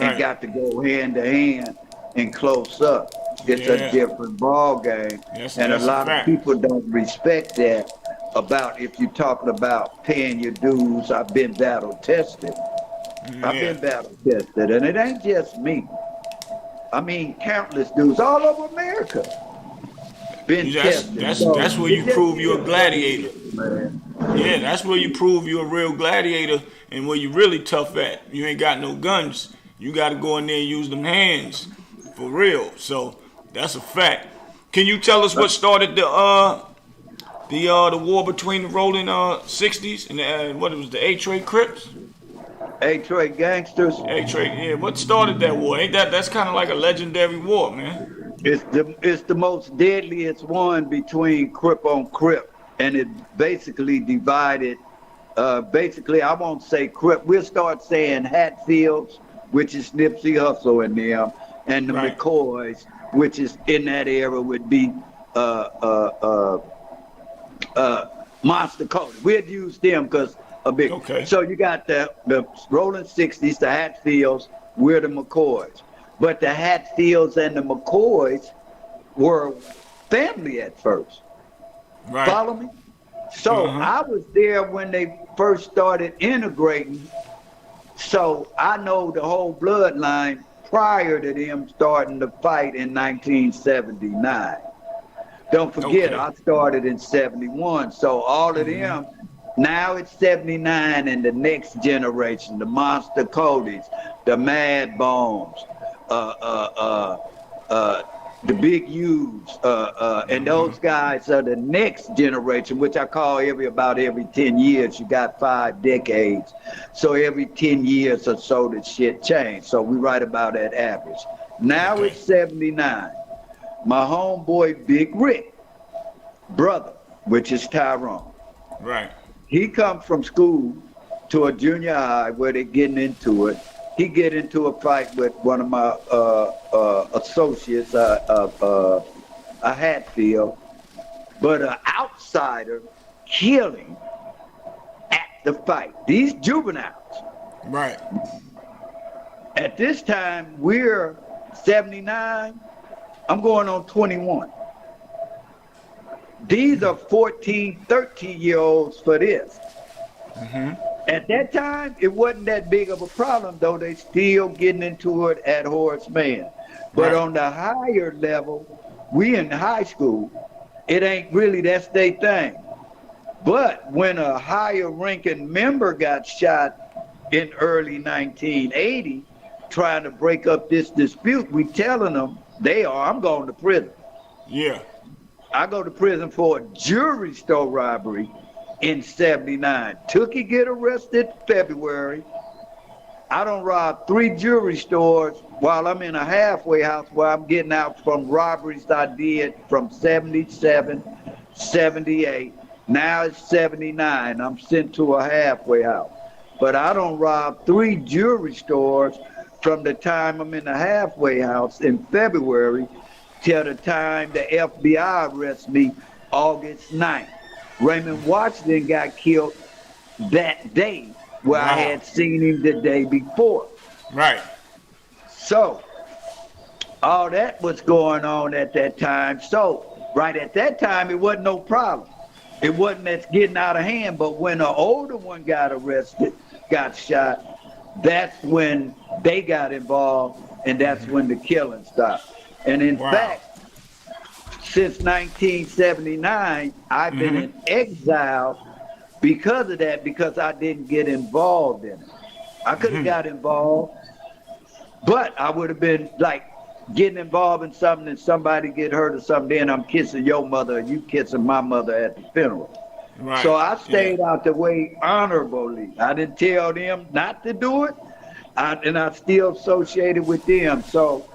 and got to go hand to hand and close up. It's a different ball game. And a lot of people don't respect that about if you're talking about paying your dues. I've been battle tested. I've been battle tested, and it ain't just me. I mean, countless dudes all over America been tested. That's where you prove you're a gladiator. Man. Yeah, that's where you prove you're a real gladiator and where you really tough at. You ain't got no guns. You got to go in there and use them hands for real. So that's a fact. Can you tell us what started the war between the rolling 60s and what it was, the A-Trade Crips? A-Tray gangsters. A-Tray, yeah. What started that war? Ain't that's kind of like a legendary war, man? It's the most deadliest one between Crip on Crip, and it basically divided. Basically, I won't say Crip. We'll start saying Hatfields, which is Nipsey Hussle and them, and the McCoys, which is in that era would be Monster Cody. We'd use them because a big. Okay. So you got the Rolling 60s, the Hatfields, we're the McCoys. But the Hatfields and the McCoys were family at first. Right. Follow me? So I was there when they first started integrating. So I know the whole bloodline prior to them starting to fight in 1979. Don't forget, I started in 71. So all of them, now it's 79 and the next generation, the Monster Codys, the Mad Bones, the Big U's, and those guys are the next generation, which I call about every 10 years. You got 5 decades. So every 10 years or so, the shit changed. So we right about that average. Now it's 79. My homeboy, Big Rick, brother, which is Tyrone. Right. He come from school to a junior high where they're getting into it. He get into a fight with one of my associates, a Hatfield, but an outsider killing at the fight. These juveniles. Right. At this time, we're 79. I'm going on 21. These are 14, 13-year-olds for this. At that time, it wasn't that big of a problem, though they still getting into it at Horace Mann. But on the higher level, we in high school, it ain't really, that's their thing. But when a higher ranking member got shot in early 1980, trying to break up this dispute, we telling them, I'm going to prison. Yeah. I go to prison for a jewelry store robbery in 79. Tookie get arrested February. I don't rob 3 jewelry stores while I'm in a halfway house where I'm getting out from robberies I did from 77, 78. Now it's 79. I'm sent to a halfway house. But I don't rob 3 jewelry stores from the time I'm in the halfway house in February till the time the FBI arrests me August 9th. Raymond Washington got killed that day where I had seen him the day before. Right. So all that was going on at that time. So right at that time, it wasn't no problem. It wasn't that's getting out of hand. But when the older one got arrested, got shot, that's when they got involved, and that's when the killing stopped. And in fact, since 1979, I've been in exile because of that, because I didn't get involved in it. I could have got involved, but I would have been like getting involved in something and somebody get hurt or something, then I'm kissing your mother and you kissing my mother at the funeral. Right. So I stayed out the way honorably. I didn't tell them not to do it, and I still associated with them. So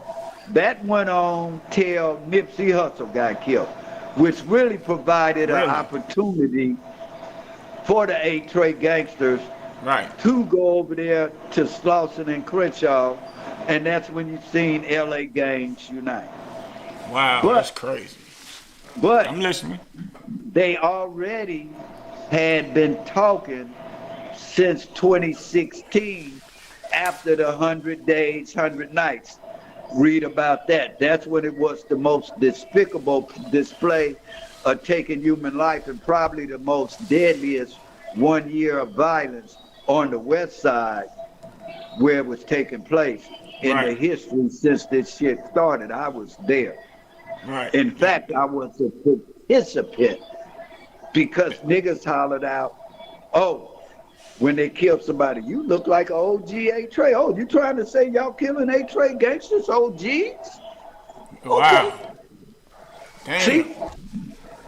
that went on till Nipsey Hussle got killed, which really provided an opportunity for the A-Tray gangsters to go over there to Slauson and Crenshaw, and that's when you seen LA gangs unite. Wow, that's crazy. But I'm listening. They already had been talking since 2016 after the 100 days, 100 nights. Read about that. That's when it was the most despicable display of taking human life and probably the most deadliest 1 year of violence on the west side where it was taking place in the history since this shit started. I was there. In fact, I was a participant because niggas hollered out, oh, when they killed somebody, you look like an OG A-Tray. Oh, you trying to say y'all killing A-Tray gangsters, OGs? Wow. Damn. See?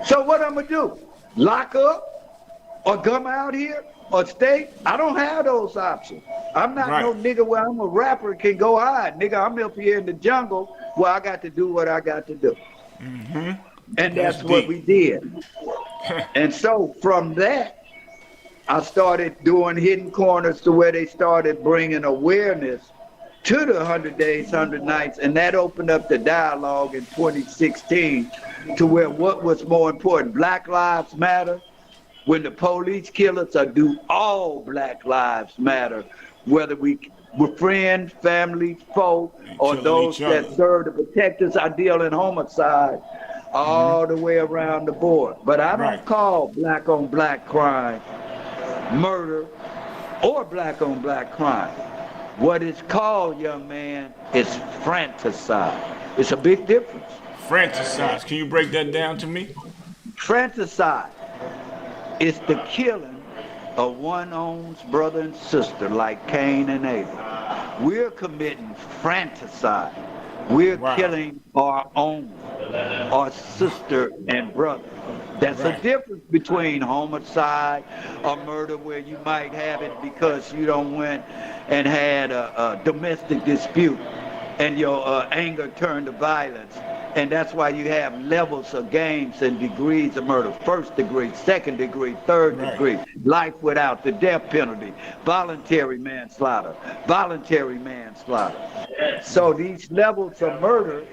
So what I'm going to do? Lock up or come out here? or state, I don't have those options. I'm not no nigga where I'm a rapper and can go hide. Nigga, I'm up here in the jungle where I got to do what I got to do. Mm-hmm. And that's what we did. And so from that, I started doing hidden corners to where they started bringing awareness to the 100 Days, 100 Nights, and that opened up the dialogue in 2016 to where what was more important, Black Lives Matter, when the police kill us, or do all Black Lives matter, whether we're friends, family, foe, or those that serve to protect us. I deal in homicide all the way around the board. But I don't call black on black crime murder or black on black crime. What it's called, young man, is fratricide. It's a big difference. Fratricide. Can you break that down to me? Fratricide is the killing of one own brother and sister like Cain and Abel. We're committing fratricide. We're killing our own, our sister and brother. That's a difference between homicide or murder, where you might have it because you don't went and had a domestic dispute and your anger turned to violence. And that's why you have levels of games and degrees of murder. 1st degree, 2nd degree, 3rd degree, life without the death penalty, voluntary manslaughter. So these levels of murder,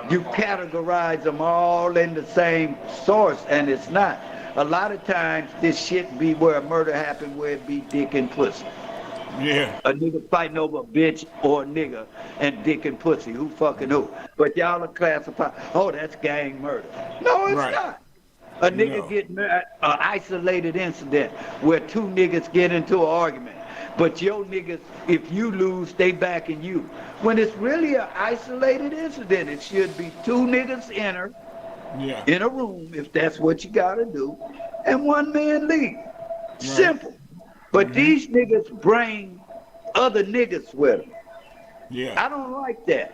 you categorize them all in the same source, and it's not. A lot of times this shit be where a murder happened, where it be dick and pussy. Yeah. A nigga fighting over a bitch or a nigga and dick and pussy. Who fucking who? But y'all are classified, oh, that's gang murder. No, it's not. A nigga get an isolated incident where two niggas get into an argument. But your niggas, if you lose, they backing you. When it's really an isolated incident, it should be two niggas enter in a room, if that's what you gotta do, and one man leave. Simple. But these niggas bring other niggas with them. I don't like that.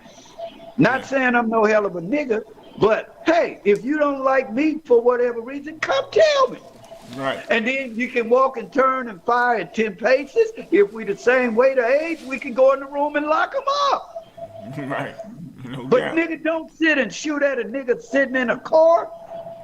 Not saying I'm no hell of a nigga, but hey, if you don't like me for whatever reason, come tell me. And then you can walk and turn and fire at 10 paces. If we the same weight or age, we can go in the room and lock them up. But nigga, don't sit and shoot at a nigga sitting in a car.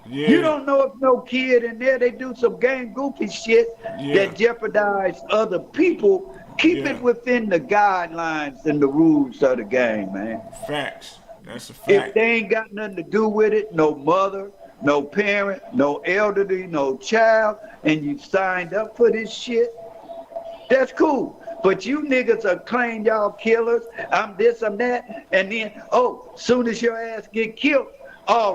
You don't know if no kid in there, they do some gang goofy shit that jeopardize other people. Keep it within the guidelines and the rules of the game, man. Facts. That's a fact. If they ain't got nothing to do with it, no mother, no parent, no elderly, no child, and you signed up for this shit, that's cool. But you niggas are claiming y'all killers, I'm this, I'm that, and then, soon as your ass get killed,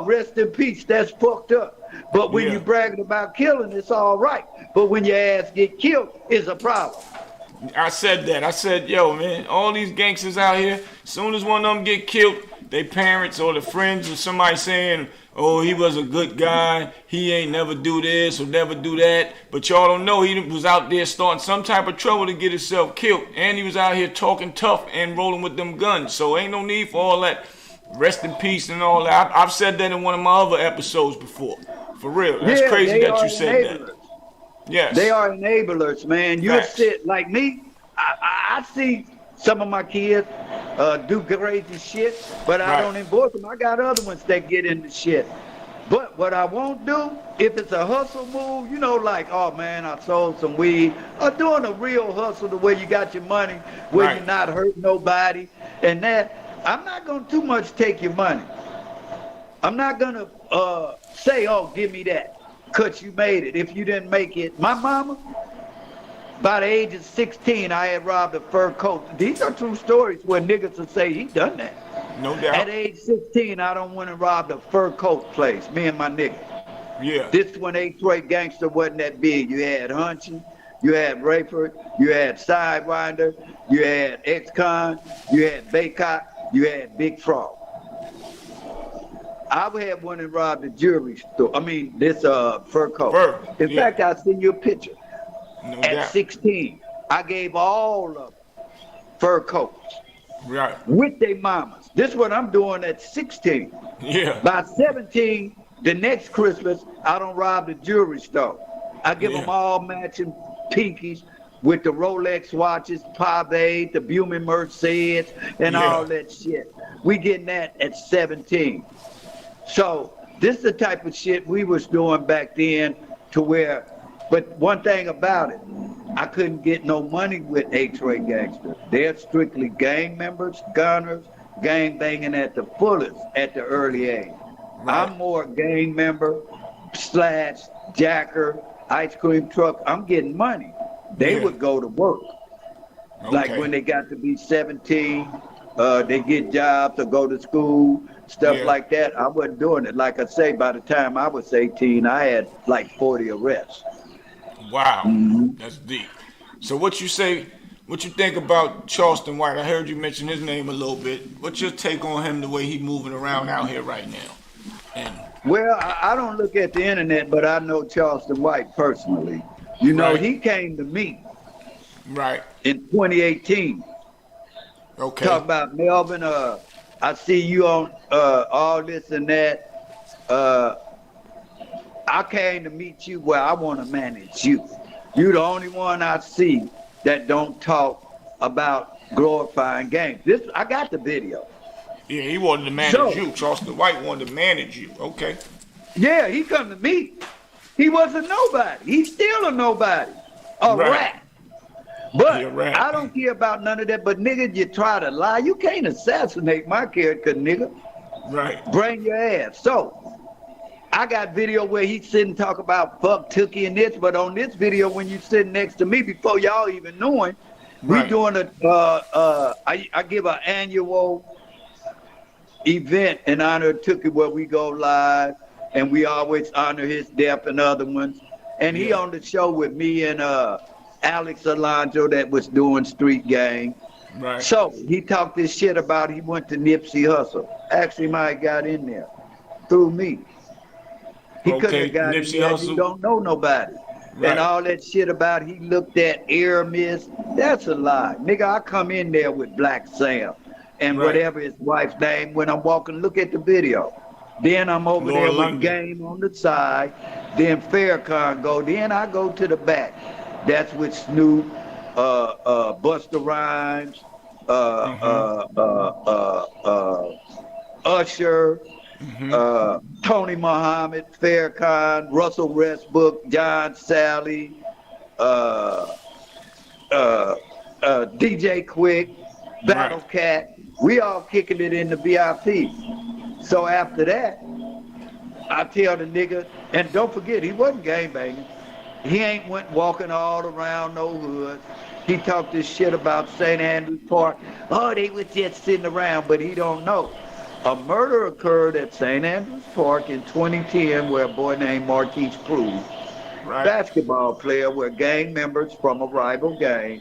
rest in peace, that's fucked up. But when you bragging about killing, it's all right. But when your ass get killed, it's a problem. I said that. I said, yo, man, all these gangsters out here, as soon as one of them get killed, their parents or the friends or somebody saying, oh, he was a good guy, he ain't never do this or never do that. But y'all don't know he was out there starting some type of trouble to get himself killed. And he was out here talking tough and rolling with them guns. So ain't no need for all that rest in peace and all that. I've said that in one of my other episodes before. For real. That's crazy that you said that. Yes. They are enablers, man. You sit like me. I see some of my kids do crazy shit, but I don't endorse them. I got other ones that get into shit. But what I won't do, if it's a hustle move, you know, like, oh man, I sold some weed, or doing a real hustle the way you got your money, where you're not hurting nobody, and that, I'm not gonna too much take your money. I'm not gonna say, oh, give me that, cause you made it. If you didn't make it, my mama, by the age of 16, I had robbed a fur coat. These are true stories where niggas will say he done that. No doubt. At age 16, I don't went and robbed a fur coat place, me and my nigga. Yeah. This when 8th grade gangster wasn't that big. You had Hunchy, you had Rayford, you had Sidewinder, you had Ex-Con, you had Baycott, you had Big Frog. I had one and robbed a jewelry store. I mean, this fur coat. In fact, I'll send you a picture. No At doubt. 16, I gave all of them fur coats. Right. With their mamas. This is what I'm doing at 16. Yeah. By 17, the next Christmas, I don't rob the jewelry store. I give them all matching pinkies with the Rolex watches, Pave, the Bumin Mercedes, and all that shit. We getting that at 17. So this is the type of shit we was doing back then to where, but one thing about it, I couldn't get no money with X-Ray gangsters. They're strictly gang members, gunners, gang banging at the fullest at the early age. Right. I'm more gang member / jacker, ice cream truck. I'm getting money. They would go to work. Okay. Like when they got to be 17, they get jobs or go to school, stuff like that. I wasn't doing it. Like I say, by the time I was 18, I had like 40 arrests. Wow, that's deep. So what you think about Charleston White? I heard you mention his name a little bit. What's your take on him, the way he's moving around out here right now? Well, I don't look at the internet, but I know Charleston White personally. You know, he came to me in 2018. Okay. Talk about Melvin, I see you on all this and that. I came to meet you where I want to manage you. You're the only one I see that don't talk about glorifying gangs. I got the video. Yeah, he wanted to manage you. Charleston White wanted to manage you. Okay. Yeah, he come to me. He was a nobody. He's still a nobody. A rat. But I don't care about none of that. But nigga, you try to lie. You can't assassinate my character, nigga. Right. Bring your ass. So I got video where he sitting talk about fuck Tookie and this, but on this video when you sitting next to me before y'all even knowing, we doing I give an annual event in honor of Tookie where we go live and we always honor his death and other ones. And he on the show with me and Alex Alonso that was doing Street Gang. Right. So he talked this shit about he went to Nipsey Hussle. Actually, my got in there through me. He couldn't have got Nipsey Hussle. He don't know nobody. Right. And all that shit about he looked at Aramis, that's a lie. Nigga, I come in there with Black Sam and whatever his wife's name when I'm walking, look at the video. Then I'm over there with Game on the side. Then Farrakhan go. Then I go to the back. That's with Snoop, Busta Rhymes, Usher, Tony Muhammad, Farrakhan, Russell Westbrook, John Sally, DJ Quick, Battle Cat. We all kicking it in the VIP. So after that, I tell the nigga, and don't forget, he wasn't gangbanging. He ain't went walking all around no hood. He talked this shit about St. Andrews Park. Oh, they was just sitting around, but he don't know. A murder occurred at St. Andrews Park in 2010 where a boy named Marquise Cruz, basketball player, where gang members from a rival gang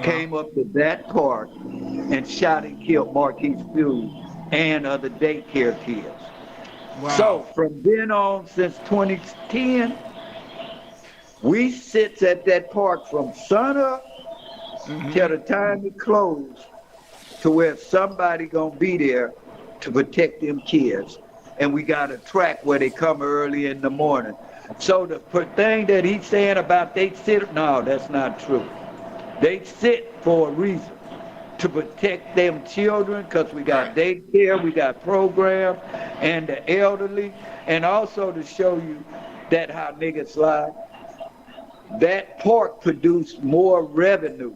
came up to that park and shot and killed Marquise Cruz and other daycare kids. Wow. So from then on, since 2010, we sit at that park from sun up till the time it closed to where somebody gonna be there to protect them kids. And we got a track where they come early in the morning. So the thing that he's saying about they sit, no, that's not true. They sit for a reason, to protect them children, because we got daycare, we got programs, and the elderly, and also to show you that how niggas lie. That park produced more revenue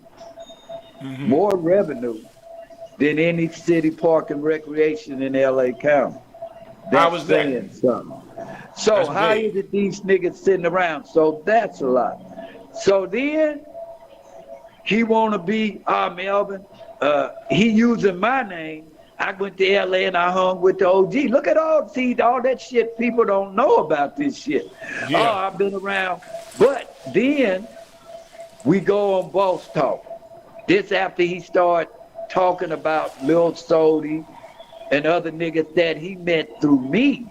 than any city park and recreation in LA County. How was that? Something. So how is it these niggas sitting around? So that's a lot. So then he wanna be Melvin. He using my name. I went to LA and I hung with the OG. Look at all that shit people don't know about this shit. Yeah. Oh, I've been around. But then we go on Boss Talk. This after he started talking about Lil Sody and other niggas that he met through me.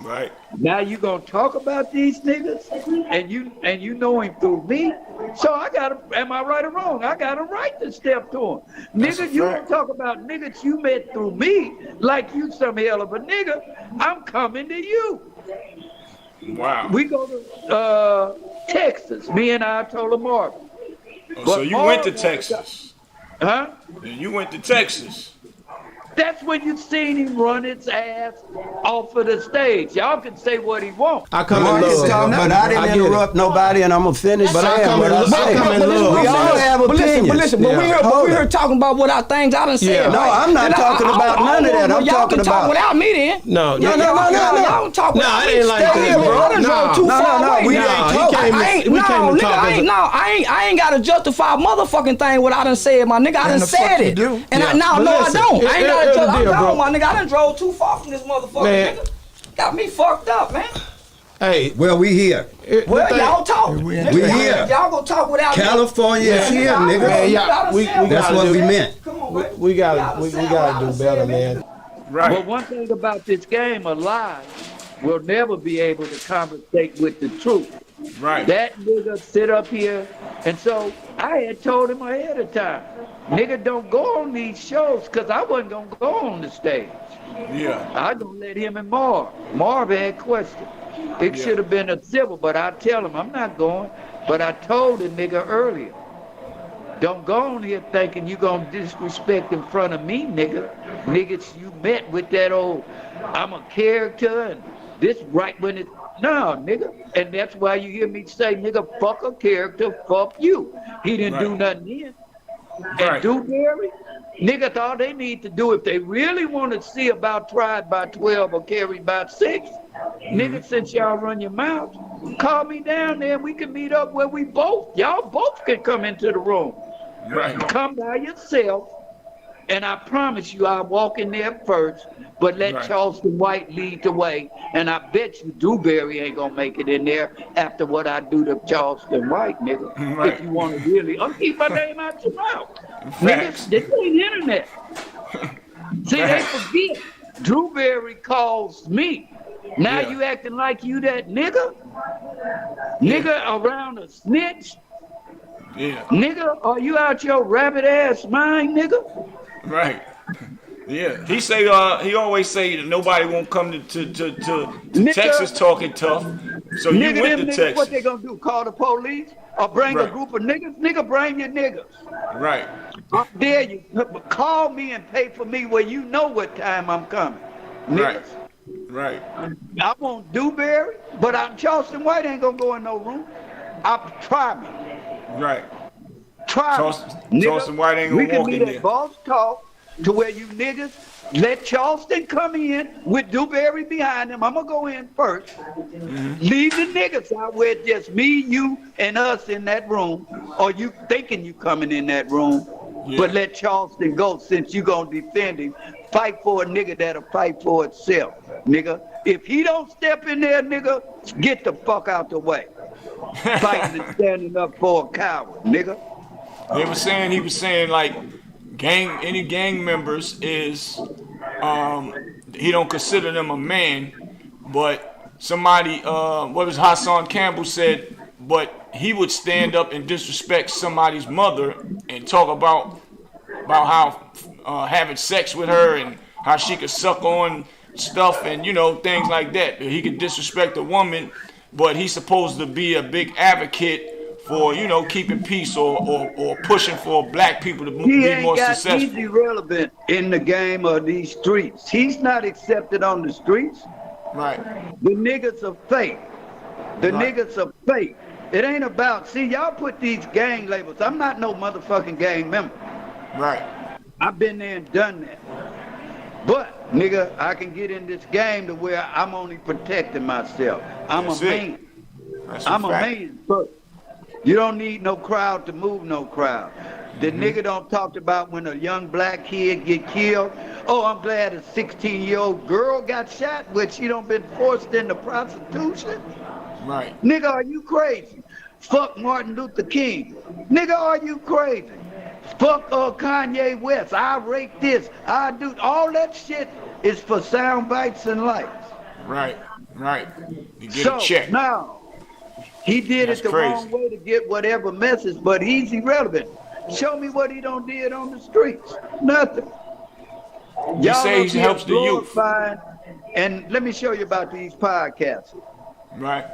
Right. Now you gonna talk about these niggas and you know him through me. So am I right or wrong? I got a right to step to him. Nigga, you don't talk about niggas you met through me like you some hell of a nigga. I'm coming to you. Wow. We go to Texas. Me and I told him Marvin. Oh, so you went to Texas. Huh? You went to Texas. That's when you seen him run his ass off of the stage. Y'all can say what he wants. I come in love, but I didn't interrupt nobody, and I'm gonna finish. But I come in love. We all have opinions. But listen, we here talking about what our things I done said. No, I'm not talking about none of that. I'm talking about. Y'all can talk without me then. No. Y'all don't talk without me. It ain't like that, bro. No, we ain't talking. I ain't got to justify a motherfucking thing what I done said, my nigga. I done said it. And I don't. I ain't got to justify, my nigga. I done drove too far from this motherfucker, nigga. Got me fucked up, man. Hey, well, we here. Well, y'all talk. We here. Y'all gonna talk without California is here, nigga. That's what we meant. Come on, man. we gotta do better, man. Right. But one thing about this game of lies, we'll never be able to conversate with the truth. Right. That nigga sit up here, and so I had told him ahead of time, nigga, don't go on these shows, because I wasn't going to go on the stage. Yeah. I going to let him and Marv had questions. It should have been a civil, but I tell him I'm not going. But I told the nigga earlier, don't go on here thinking you going to disrespect in front of me, nigga. Niggas, you met with that old, I'm a character, and this right when it's, no, nigga. And that's why you hear me say, nigga, fuck a character, fuck you. He didn't do nothing then. And Dewberry, nigga, all they need to do if they really want to see about tried by 12 or carried by 6, nigga, since y'all run your mouth, call me down there and we can meet up where y'all both can come into the room. Right. Come by yourself, and I promise you I'll walk in there first, but let Charleston White lead the way. And I bet you Dewberry ain't gonna make it in there after what I do to Charleston White, nigga. Right. If you want to really, I'll keep my name out your mouth. Facts. Niggas, this ain't internet. See, they forget. Dewberry calls me. Now you acting like you that nigga? Nigga around a snitch? Yeah. Nigga, are you out your rabbit ass mind, nigga? Right. Yeah. He say he always say that nobody won't come to Texas talking tough. So you Nigga, went them to niggas, Texas. what they gonna do? Call the police or bring a group of niggas? Nigga, bring your niggas. Right. I dare you. Call me and pay for me where you know what time I'm coming. Niggas. Right. I won't Dewberry, but Charleston White ain't gonna go in no room. I'll try me. Right. Try Charleston White ain't gonna walk in there. We can be that boss talk to where you niggas let Charleston come in with Dewberry behind him. I'm gonna go in first. Leave the niggas out where it's just me, you, and us in that room, or you thinking you coming in that room. But let Charleston go since you gonna defend him. Fight for a nigga that'll fight for itself, nigga. If he don't step in there, nigga, get the fuck out the way. Fighting and standing up for a coward, nigga. He was saying like any gang members is he don't consider them a man, but somebody what was Hassan Campbell said, but he would stand up and disrespect somebody's mother and talk about how having sex with her and how she could suck on stuff and things like that. He could disrespect a woman, but he's supposed to be a big advocate for keeping peace or pushing for black people to be more successful. He's irrelevant in the game of these streets. He's not accepted on the streets. Right. The niggas are fake. The niggas are fake. It ain't about, see, y'all put these gang labels. I'm not no motherfucking gang member. Right. I've been there and done that. But, nigga, I can get in this game to where I'm only protecting myself. I'm a man. I'm a man first. You don't need no crowd to move no crowd. The nigga don't talk about when a young black kid get killed. Oh, I'm glad a 16-year-old girl got shot, but she don't been forced into prostitution. Right. Nigga, are you crazy? Fuck Martin Luther King. Nigga, are you crazy? Fuck Kanye West. I rape this. I do. All that shit is for sound bites and likes. Right. You get a check. Now, he did it the wrong way to get whatever message, but he's irrelevant. Show me what he don't did on the streets. Nothing. You say he helps the youth. And let me show you about these podcasts. Right.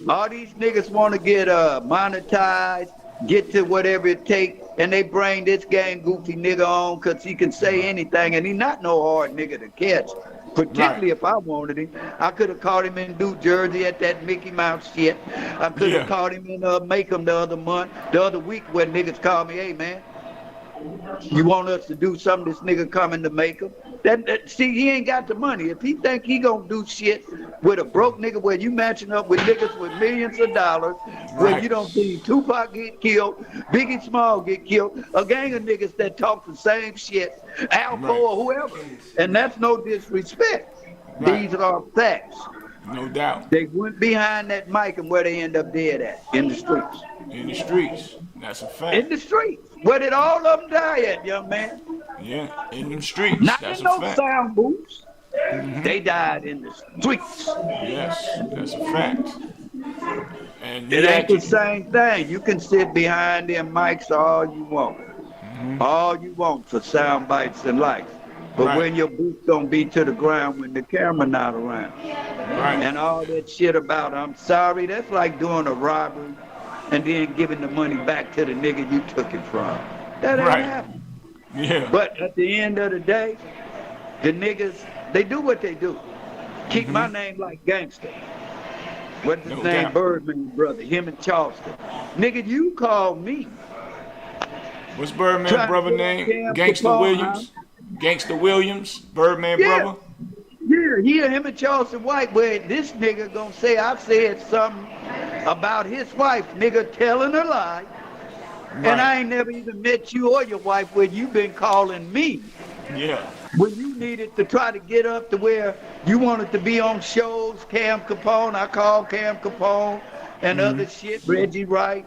All these niggas want to get monetized, get to whatever it takes, and they bring this gang goofy nigga on because he can say anything, and he not no hard nigga to catch. Particularly if I wanted him. I could have caught him in New Jersey at that Mickey Mouse shit. I could have caught him in Macomb the other week when niggas called me, hey man, you want us to do something? This nigga coming to Macomb. See, he ain't got the money. If he think he gonna do shit with a broke nigga where you matching up with niggas with millions of dollars, where you don't see Tupac get killed, Biggie Small get killed, a gang of niggas that talk the same shit, Alpo or whoever. And that's no disrespect. These are facts. No doubt. They went behind that mic and where they end up dead at, in the streets. In the streets. That's a fact. In the streets. Where did all of them die at, young man? Yeah, in them streets. Not that's in a no fact. sound booths. They died in the streets. Yes, that's a fact. And It ain't the same thing. You can sit behind them mics all you want. All you want for sound bites and likes. But when your boots don't be to the ground when the camera not around. And all that shit about I'm sorry, that's like doing a robbery and then giving the money back to the nigga you took it from. That ain't happening. Yeah. But at the end of the day, the niggas, they do what they do. Keep my name like gangster. What's his name? Birdman brother, him and Charleston. Nigga, you call me. What's Birdman brother name? Gangster Williams? Gangster Williams? Birdman brother? Yeah, him and Charleston White, where this nigga gonna say I said something about his wife, nigga telling a lie. And I ain't never even met you or your wife where you been calling me. Yeah. When you needed to try to get up to where you wanted to be on shows, Cam Capone, I called Cam Capone and other shit, Reggie Wright,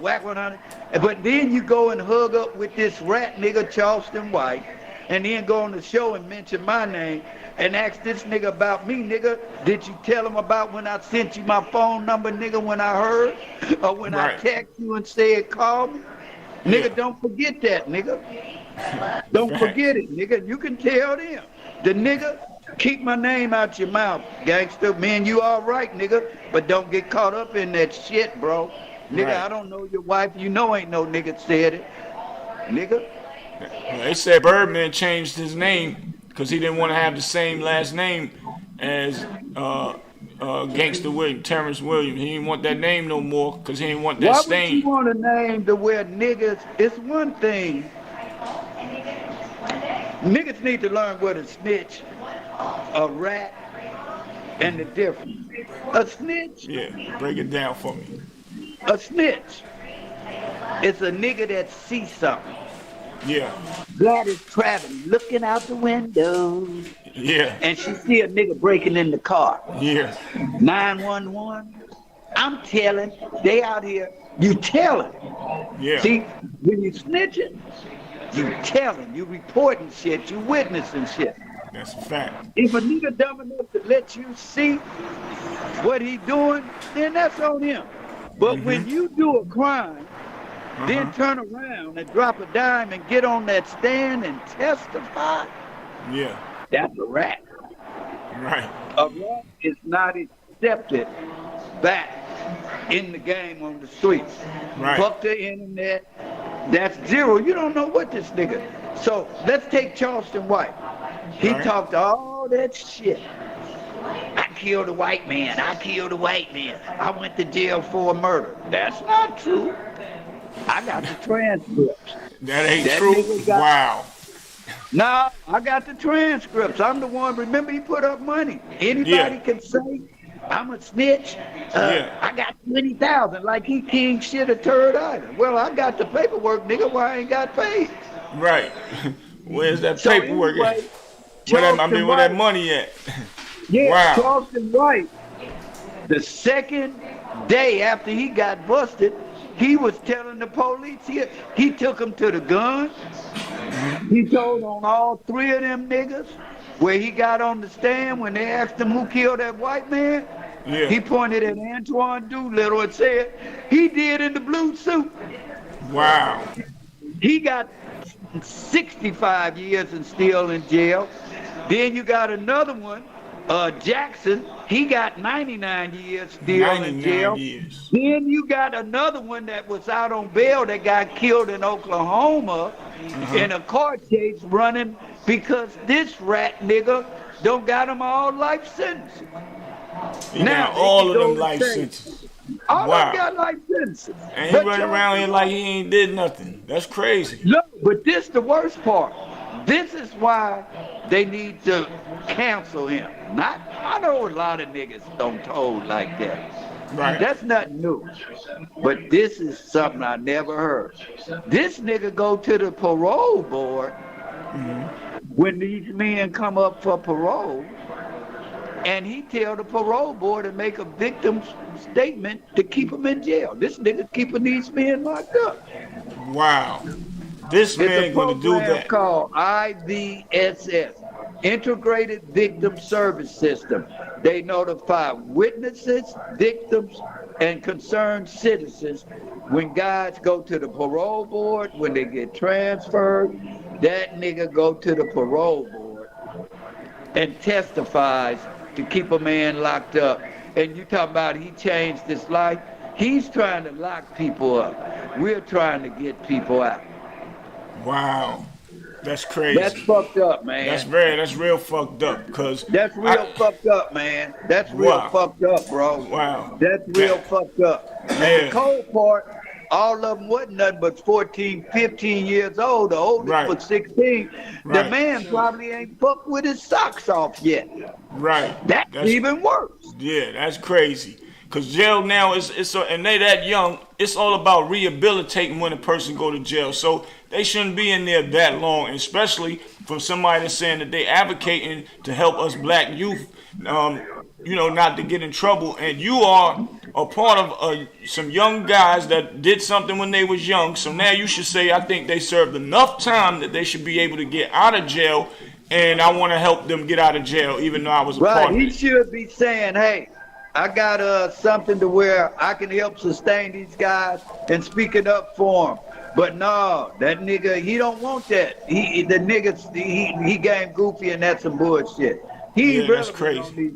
Whack 100. But then you go and hug up with this rat nigga, Charleston White, and then go on the show and mention my name and ask this nigga about me, nigga. Did you tell him about when I sent you my phone number, nigga, when I heard? Or when I text you and said call me? Nigga, don't forget that, nigga. Don't forget it, nigga. You can tell them. The nigga, keep my name out your mouth, gangster. Man, you all right, nigga. But don't get caught up in that shit, bro. Nigga, I don't know your wife. You know ain't no nigga said it. Nigga. They said Birdman changed his name because he didn't want to have the same last name as Gangster Williams, Terrence Williams. He didn't want that name no more because he didn't want that stain. Why would you want a name to where niggas, it's one thing. Niggas need to learn what a snitch, a rat, and the difference. A snitch. Yeah, break it down for me. A snitch is a nigga that sees something. Yeah. Gladys traveling, looking out the window. Yeah. And she see a nigga breaking in the car. Yeah. 911. I'm telling, they out here, you telling. Yeah. See, when you snitching, you telling, you reporting shit, you witnessing shit. That's a fact. If a nigga dumb enough to let you see what he doing, then that's on him. But when you do a crime, then turn around and drop a dime and get on that stand and testify, that's a rat. Right. A rat is not accepted back in the game on the streets. Right. Fuck the internet. That's zero. You don't know what this nigga. So let's take Charleston White. He talked all that shit. I killed a white man. I killed a white man. I went to jail for a murder. That's not true. I got the transcripts. That ain't true? Wow. Nah, I got the transcripts. I'm the one. Remember, he put up money. Anybody can say, I'm a snitch. I got 20,000 like he king shit at Third Island. Well, I got the paperwork, nigga. Why I ain't got paid? Right. Where's that paperwork at? Where that money at? Yeah, wow. Charleston White, the second day after he got busted, he was telling the police, he took them to the gun. He told on all three of them niggas where he got on the stand when they asked him who killed that white man. Yeah. He pointed at Antoine Doolittle and said, he did in the blue suit. Wow. He got 65 years and still in jail. Then you got another one Jackson, he got 99 years still in jail. 99 years. Then you got another one that was out on bail that got killed in Oklahoma in a car chase running because this rat nigga don't got them all life sentences. Now all of them life sentences. All of them got life sentences. And he running around here like he ain't did nothing. That's crazy. Look, but this the worst part. This is why they need to cancel him. I know a lot of niggas don't told like that. Right. That's nothing new. But this is something I never heard. This nigga go to the parole board when these men come up for parole, and he tell the parole board to make a victim statement to keep them in jail. This nigga keeping these men locked up. Wow. This man gonna do that. It's called IVSS, Integrated Victim Service System. They notify witnesses, victims, and concerned citizens when guys go to the parole board, when they get transferred. That nigga go to the parole board and testifies to keep a man locked up. And you talking about he changed his life? He's trying to lock people up. We're trying to get people out. Wow. That's crazy. That's fucked up, man. That's real fucked up. That's real fucked up, man. That's real fucked up, bro. Wow. That's real fucked up. And the cold part, all of them wasn't nothing but 14, 15 years old. The oldest was 16. The man probably ain't fucked with his socks off yet. Right. That's even worse. Yeah, that's crazy. Because jail now and they that young, it's all about rehabilitating when a person go to jail. So they shouldn't be in there that long, especially from somebody that's saying that they advocating to help us black youth, not to get in trouble. And you are a part of some young guys that did something when they was young. So now you should say, I think they served enough time that they should be able to get out of jail. And I want to help them get out of jail, even though I was a part of it. He should be saying, hey, I got something to where I can help sustain these guys and speak it up for them. But no, that nigga, he don't want that. He game goofy and that's some bullshit. That's crazy.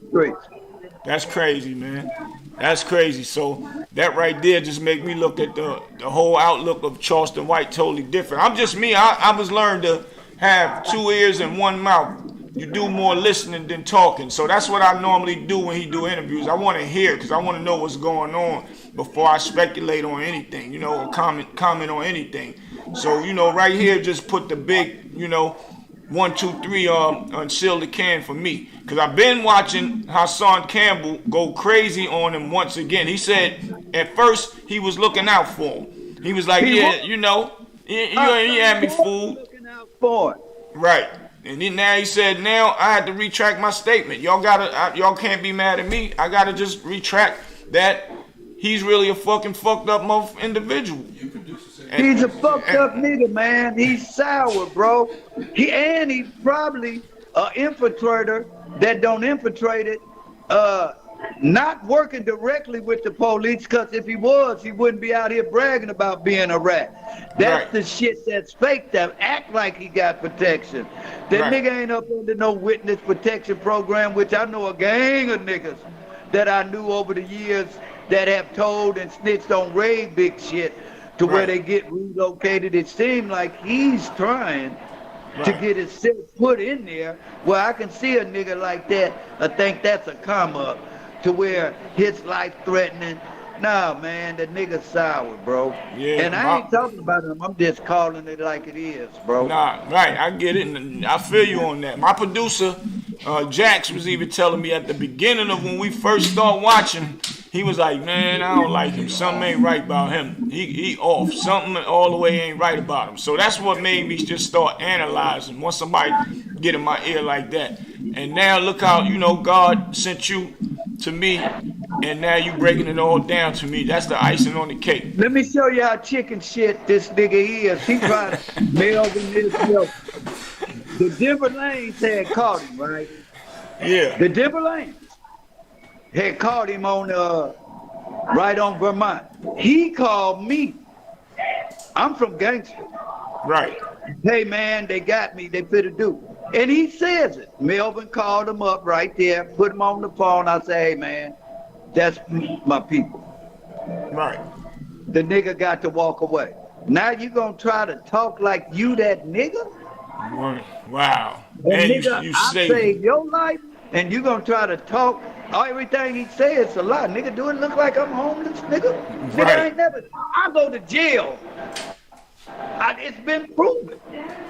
That's crazy, man. That's crazy. So that right there just make me look at the whole outlook of Charleston White totally different. I'm just me. I was learned to have 2 ears and 1 mouth. You do more listening than talking. So that's what I normally do when he do interviews. I want to hear because I want to know what's going on before I speculate on anything, or comment on anything. So, right here, just put the big, 1, 2, 3, unseal the can for me. Because I've been watching Hassan Campbell go crazy on him once again. He said at first he was looking out for him. He was like, you had me fooled. Looking out for it. Right. And then now he said, now I had to retract my statement. Y'all can't be mad at me. I gotta just retract that he's really a fucking fucked up individual. He's a fucked up nigga, man. He's sour, bro. He's probably an infiltrator that don't infiltrate it. Not working directly with the police, because if he was, he wouldn't be out here bragging about being a rat. That's the shit that's fake, that act like he got protection. That nigga ain't up under no witness protection program, which I know a gang of niggas that I knew over the years that have told and snitched on Ray big shit to where they get relocated. It seemed like he's trying to get himself put in there where I can see a nigga like that. I think that's a come up to where his life threatening. Nah, man, that nigga sour, bro. Yeah, and I ain't talking about him. I'm just calling it like it is, bro. Nah, right. I get it. And I feel you on that. My producer, Jax, was even telling me at the beginning of when we first started watching, he was like, man, I don't like him. Something ain't right about him. He off. Something all the way ain't right about him. So that's what made me just start analyzing once somebody get in my ear like that. And now look how, God sent you to me, and now you breaking it all down to me. That's the icing on the cake. Let me show you how chicken shit this nigga is. He trying to Melvin himself. The Denver Lanes had caught him, right? Yeah. The Denver Lanes had caught him on right on Vermont. He called me. I'm from Gangster. Right. Hey man, they got me. They finna do. And he says it. Melvin called him up right there, put him on the phone. I say, hey, man, that's my people. Right. The nigga got to walk away. Now you gonna try to talk like you that nigga? Wow. And nigga, I saved your life, and you gonna try to talk everything he says a lie. Nigga, do it look like I'm homeless, nigga? Right. Nigga, I go to jail. It's been proven.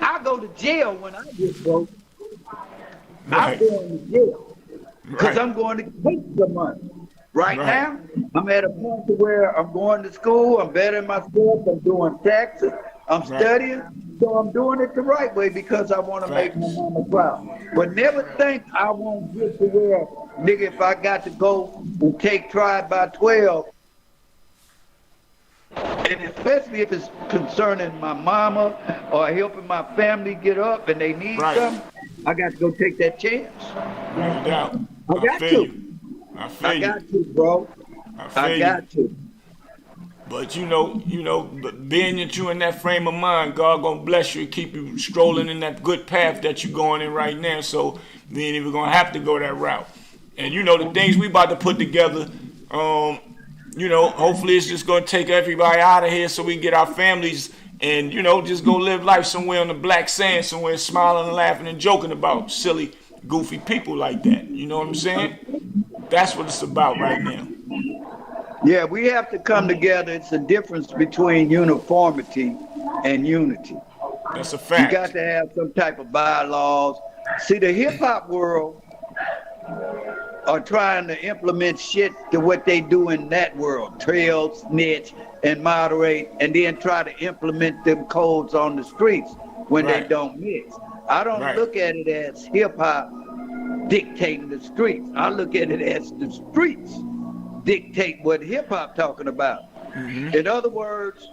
I go to jail when I get broke. Right. I'm going to jail because I'm going to take the money. Right now, I'm at a point to where I'm going to school, I'm bettering myself, I'm doing taxes, I'm studying, so I'm doing it the right way because I want to make my mama proud. But never think I won't get to where, nigga, if I got to go and take tribe by 12, and especially if it's concerning my mama or helping my family get up and they need something, I got to go take that chance. No doubt. I got to. I got to, bro. I got to. But you know, being that you in that frame of mind, God gonna bless you and keep you strolling in that good path that you're going in right now. So we ain't even gonna have to go that route. And you know the things we about to put together. Hopefully it's just gonna take everybody out of here so we can get our families and just go live life somewhere on the black sand, somewhere smiling and laughing and joking about silly, goofy people like that. You know what I'm saying? That's what it's about right now. Yeah, we have to come together. It's the difference between uniformity and unity. That's a fact. You got to have some type of bylaws. See, the hip-hop world are trying to implement shit to what they do in that world. Trail, snitch, and moderate, and then try to implement them codes on the streets when they don't mix. I don't look at it as hip-hop dictating the streets. I look at it as the streets dictate what hip-hop talking about. In other words,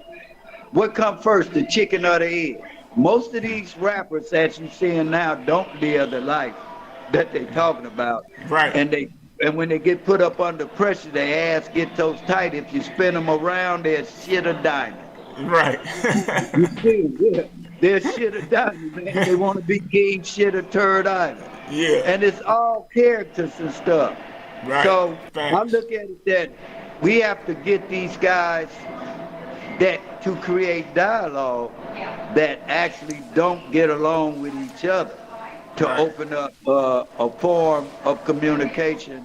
what come first, the chicken or the egg? Most of these rappers that you seeing now don't live the life that they talking about. Right. And when they get put up under pressure, their ass get so tight, if you spin them around, they're shit or diamond. Right. You see, they're shit or diamond, man. They want to be king, shit, or turd island. Yeah. And it's all characters and stuff. Right. So Thanks. I look at it that we have to get these guys that to create dialogue that actually don't get along with each other to open up a form of communication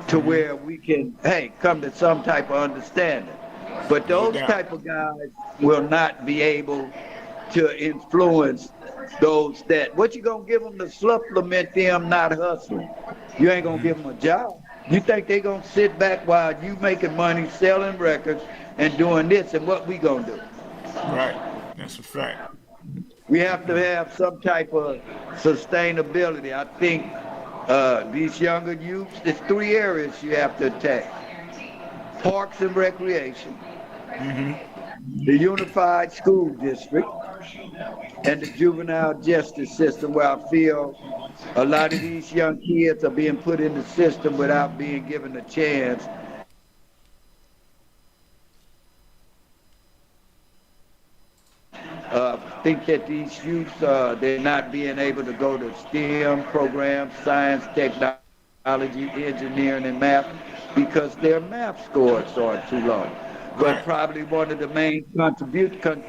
to where we can, come to some type of understanding. But those type of guys will not be able to influence those that, what you gonna give them to supplement them not hustling? You ain't gonna give them a job. You think they gonna sit back while you making money, selling records, and doing this, and what we gonna do? Right, that's a fact. We have to have some type of sustainability. I think these younger youths, there's 3 areas you have to attack. Parks and recreation, the unified school district, and the juvenile justice system, where I feel a lot of these young kids are being put in the system without being given a chance. I think that these youths, they're not being able to go to STEM programs, science, technology, engineering, and math, because their math scores are too low. But probably one of the main contributions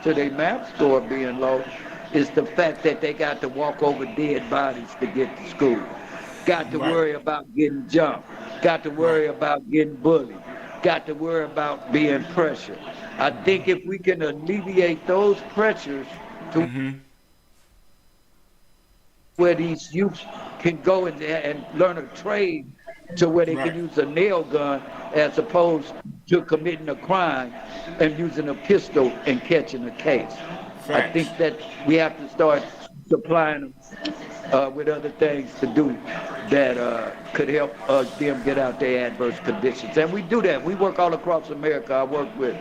to their math score being low is the fact that they got to walk over dead bodies to get to school. Got to worry about getting jumped. Got to worry about getting bullied. Got to worry about being pressured. I think if we can alleviate those pressures to where these youths can go and learn a trade to where they can use a nail gun as opposed to committing a crime and using a pistol and catching a case. I think that we have to start supplying them with other things to do that could help them get out their adverse conditions. And we do that. We work all across America. I work with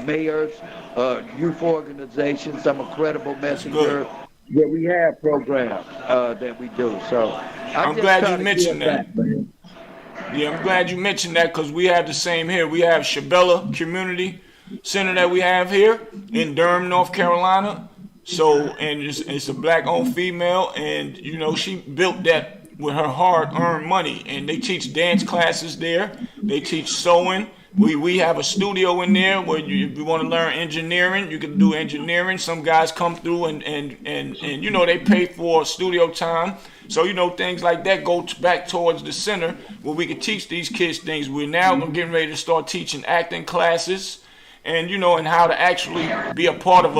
mayors, youth organizations. I'm a credible messenger. Yeah, we have programs that we do. So I'm glad you mentioned that. Yeah, I'm glad you mentioned that, because we have the same here. We have Shabella Community Center that we have here in Durham, North Carolina. So, and it's a black-owned female, and you know she built that with her hard-earned money. And they teach dance classes there. They teach sewing. We have a studio in there where if you want to learn engineering, you can do engineering. Some guys come through and you know they pay for studio time. So you know things like that go back towards the center where we can teach these kids things. We're now getting ready to start teaching acting classes. And you know, and how to actually be a part of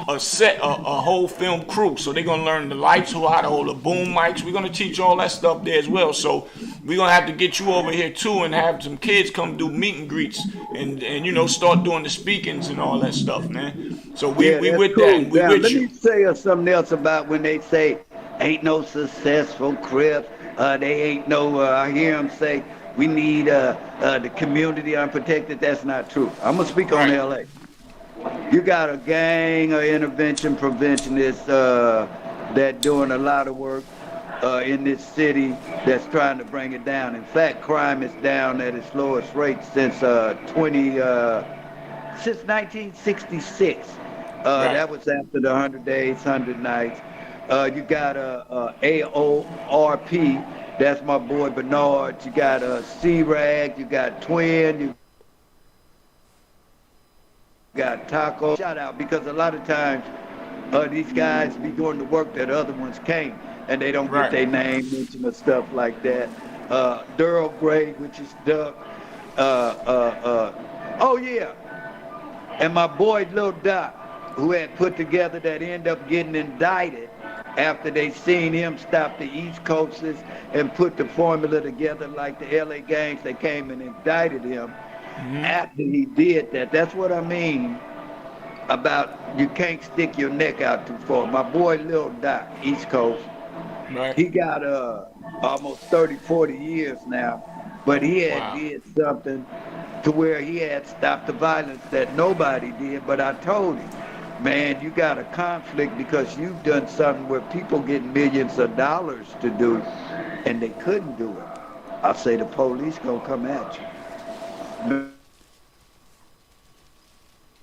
a set, a whole film crew. So they're gonna learn the lights, how to hold the boom mics. We're gonna teach all that stuff there as well. So we're gonna have to get you over here too, and have some kids come do meet and greets, and you know start doing the speakings and all that stuff, man. So we with cool. That. We now, with let you. Me say something else about when they say ain't no successful Crips. They ain't no. I hear them say. We need the community unprotected. That's not true. I'm going to speak on L.A. You got a gang of intervention preventionists that doing a lot of work in this city that's trying to bring it down. In fact, crime is down at its lowest rate since 1966. That was after the 100 days, 100 nights. You got AORP. That's my boy Bernard. You got C-Rag, you got Twin, you got Taco. Shout out, because a lot of times these guys be doing the work that other ones can't, and they don't get their name mentioned or stuff like that. Durrell Gray, which is Duck. Oh yeah, and my boy Lil Doc, who had put together that ended up getting indicted after they seen him stop the East Coasters and put the formula together like the LA gangs. They came and indicted him after he did that. That's what I mean about you can't stick your neck out too far. My boy Lil Doc, East Coast, he got almost 30, 40 years now, but he had did something to where he had stopped the violence that nobody did, but I told him, man, you got a conflict because you've done something where people get millions of dollars to do, and they couldn't do it. I say the police gonna come at you.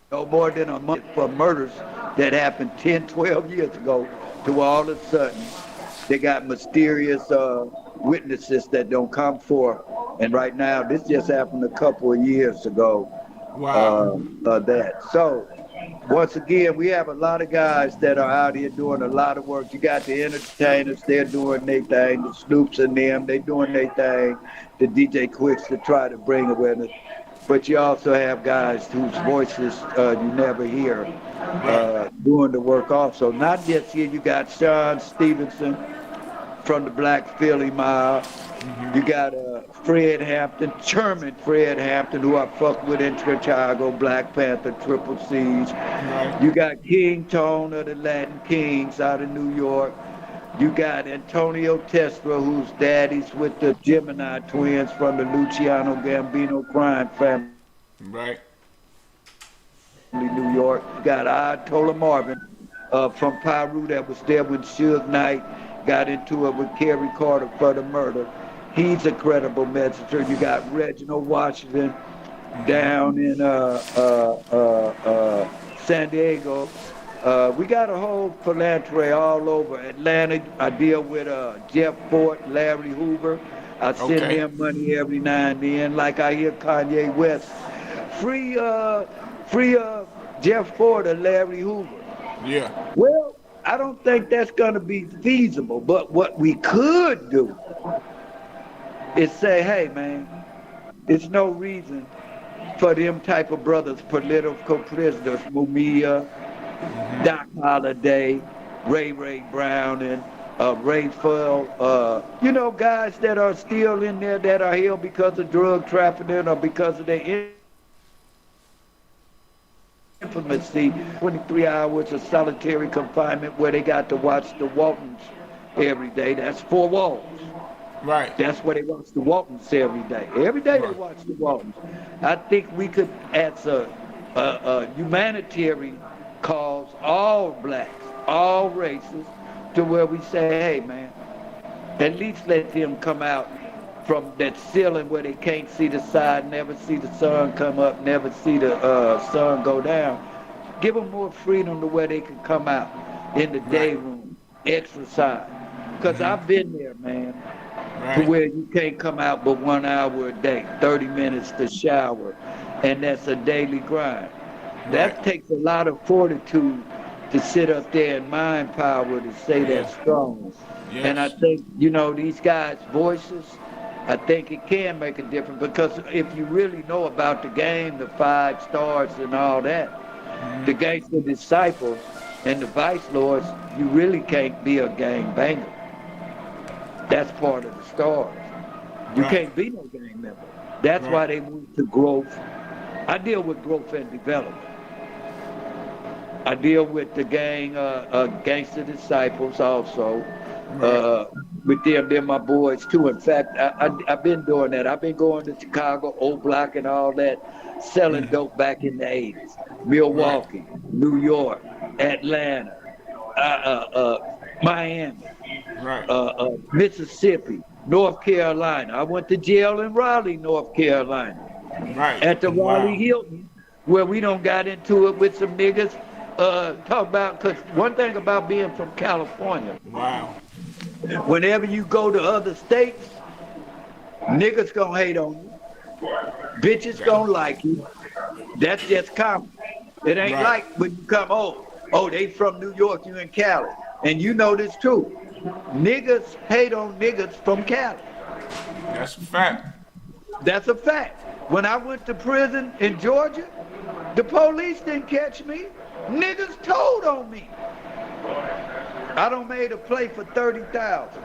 No more than a month for murders that happened 10, 12 years ago, to all of a sudden they got mysterious witnesses that don't come forth. And right now, this just happened a couple of years ago. So, once again, we have a lot of guys that are out here doing a lot of work. You got the entertainers, they're doing their thing. The Snoops and them, they doing their thing. The DJ Quicks to try to bring awareness. But you also have guys whose voices you never hear doing the work also. Not just here, you got Sean Stevenson from the Black Philly Mob. You got Fred Hampton, Chairman Fred Hampton, who I fuck with in Chicago, Black Panther, Triple C's. You got King Tone of the Latin Kings out of New York. You got Antonio Testra, whose daddy's with the Gemini twins from the Luciano Gambino crime family. New York. You got Ayatollah Marvin from Peru that was there when Suge Knight got into it with Kerry Carter for the murder. He's a credible messenger. You got Reginald Washington down in San Diego. We got a whole philanthropy all over Atlanta. I deal with Jeff Fort, Larry Hoover. I send them money every now and then. Like I hear Kanye West, free Jeff Fort or Larry Hoover. Yeah. Well, I don't think that's going to be feasible. But what we could do is say, hey, man, there's no reason for them type of brothers, political prisoners, Mumia, Doc Holliday, Ray Brown, and Ray Full, guys that are still in there that are here because of drug trafficking or because of their infamousy, 23 hours of solitary confinement where they got to watch the Waltons every day. That's 4 walls. Right. That's where they watch the Waltons every day. Every day they watch the Waltons. I think we could answer a humanitarian cause, all blacks, all races, to where we say, hey, man, at least let them come out from that ceiling where they can't see the side, never see the sun come up, never see the sun go down. give them more freedom to where they can come out in the day room, exercise. Because I've been there, man, to where you can't come out but 1 hour a day, 30 minutes to shower, and that's a daily grind. That takes a lot of fortitude to sit up there and mind power to say that strong. Yes. And I think, you know, these guys' voices, I think it can make a difference, because if you really know about the game, the 5 stars and all that, the gangster disciples and the vice lords, you really can't be a gang banger. That's part of the stars. You can't be no gang member. That's why they move to growth. I deal with growth and development. I deal with the gang, gangster disciples also. With them, they're my boys too. In fact, I've been doing that. I've been going to Chicago, Old Block and all that, selling dope back in the 80s. Milwaukee, New York, Atlanta, Miami, Mississippi, North Carolina. I went to jail in Raleigh, North Carolina. At the Raleigh Hilton, where we don't got into it with some niggas. Talk about, because one thing about being from California, whenever you go to other states, niggas gonna hate on you, bitches gonna like you. That's just common. It ain't like when you come, oh, they from New York, you in Cali. And you know this too. Niggas hate on niggas from Cali. That's a fact. That's a fact. When I went to prison in Georgia, the police didn't catch me. Niggas told on me. I done made a play for 30,000.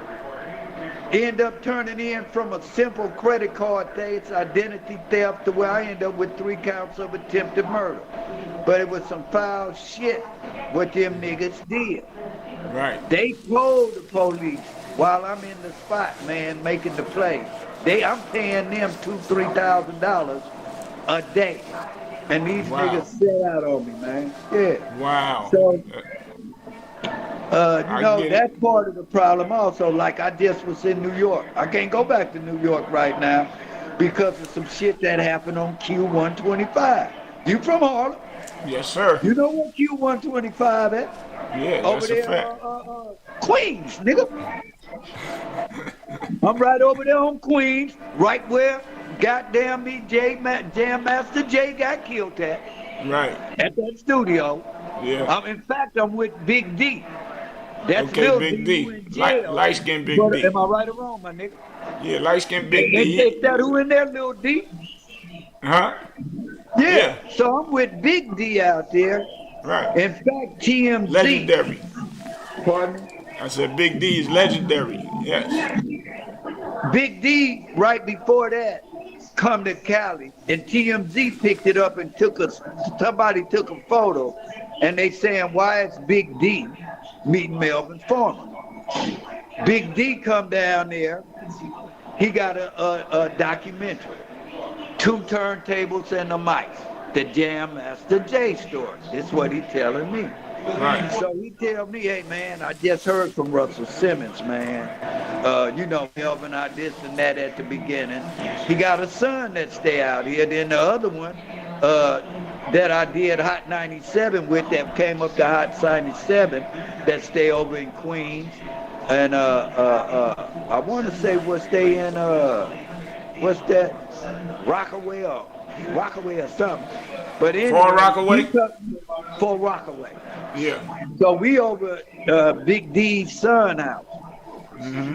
End up turning in from a simple credit card thing, it's identity theft, to where I end up with 3 counts of attempted murder. But it was some foul shit what them niggas did. They told the police while I'm in the spot, man, making the play. I'm paying them $2,000-$3,000 a day. And these niggas set out on me, man. Yeah. So, you know, that's part of the problem also. Like, I just was in New York. I can't go back to New York right now because of some shit that happened on Q125. You from Harlem? Yes, sir. You know what Q125 is? Yeah, over that's there, a fact. Queens, nigga. I'm right over there on Queens, right where goddamn me, Jam Master Jay got killed at. At that studio. In fact, I'm with Big D. That's Big D. Light skin Big D. Am I right or wrong, my nigga? Yeah, light skin Big D. They take that who in there, Lil D? Yeah. So I'm with Big D out there. In fact, TMZ. Legendary. Pardon me? I said Big D is legendary. Yes. Big D, right before that, come to Cali, and TMZ picked it up and somebody took a photo, and they saying, why is Big D meeting Melvin Farmer? Big D come down there, he got a documentary, 2 turntables and a mic, the Jam Master Jay story. That's what he telling me. So he tell me, hey man, I just heard from Russell Simmons, man. You know, Melvin, I this and that at the beginning. He got a son that stay out here. Then the other one that I did Hot 97 with, that came up to Hot 97, that stay over in Queens. And I want to say what's they in, what's that? Rockaway or something. But anyway, For Rockaway? For Rockaway. Yeah. So we over Big D's son house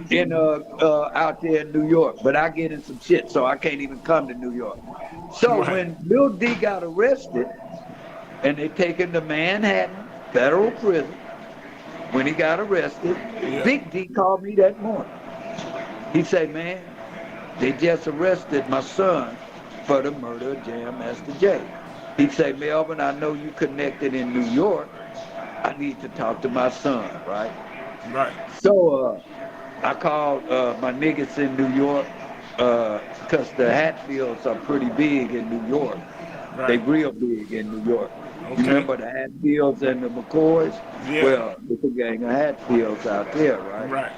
in out there in New York. But I get in some shit, so I can't even come to New York. So when Lil D got arrested and they take him to Manhattan Federal Prison, when he got arrested, Big D called me that morning. He said, man, they just arrested my son for the murder of Jam Master Jay. He said, Melvin, I know you connected in New York. I need to talk to my son, right? So I called my niggas in New York, because the Hatfields are pretty big in New York. They real big in New York. You remember the Hatfields and the McCoys? Well, it's a gang of Hatfields out there, right?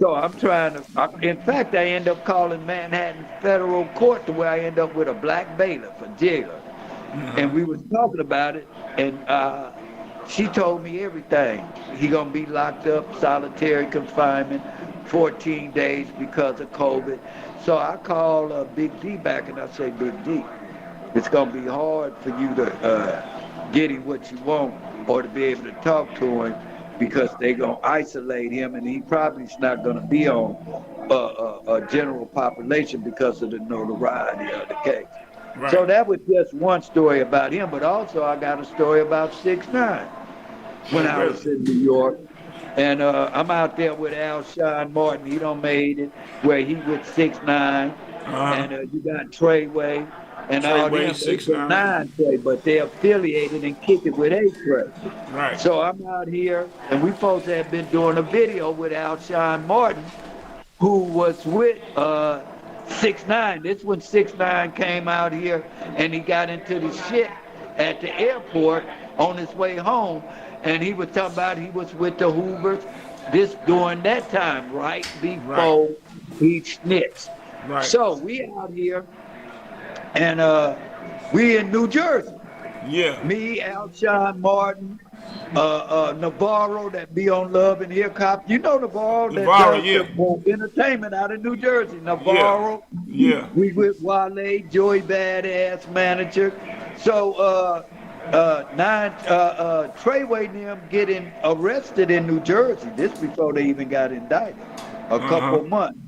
So I'm trying to, in fact, I end up calling Manhattan Federal Court, to where I end up with a black bailiff, a jailer. and we was talking about it, and she told me everything. He gonna be locked up, solitary confinement, 14 days because of COVID. So I called Big D back and I say, Big D, it's gonna be hard for you to get him what you want or to be able to talk to him because they gonna isolate him and he probably's not gonna be on a general population because of the notoriety of the case. Right. So that was just one story about him, but also I got a story about 6ix9ine when I was in New York. And I'm out there with Alshon Martin. He done made it where he with 6ix9ine. And you got Treyway and all them. 6ix9ine Trey, but they're affiliated and kick it with A-Trey. Right. So I'm out here, and we folks have been doing a video with Alshon Martin, who was with 6ix9ine. This when 6ix9ine came out here, and he got into the shit at the airport on his way home. And he was talking about he was with the Hoovers, this during that time, right before he snitched. Right. So we out here, and we in New Jersey. Yeah. Me, Alshon Martin, Navarro that be on Love and Hip Hop. You know Navarro that does entertainment out of New Jersey. Navarro. Yeah. We with Wale, Joey Badass manager. So Treyway and them getting arrested in New Jersey. This before they even got indicted, a couple months.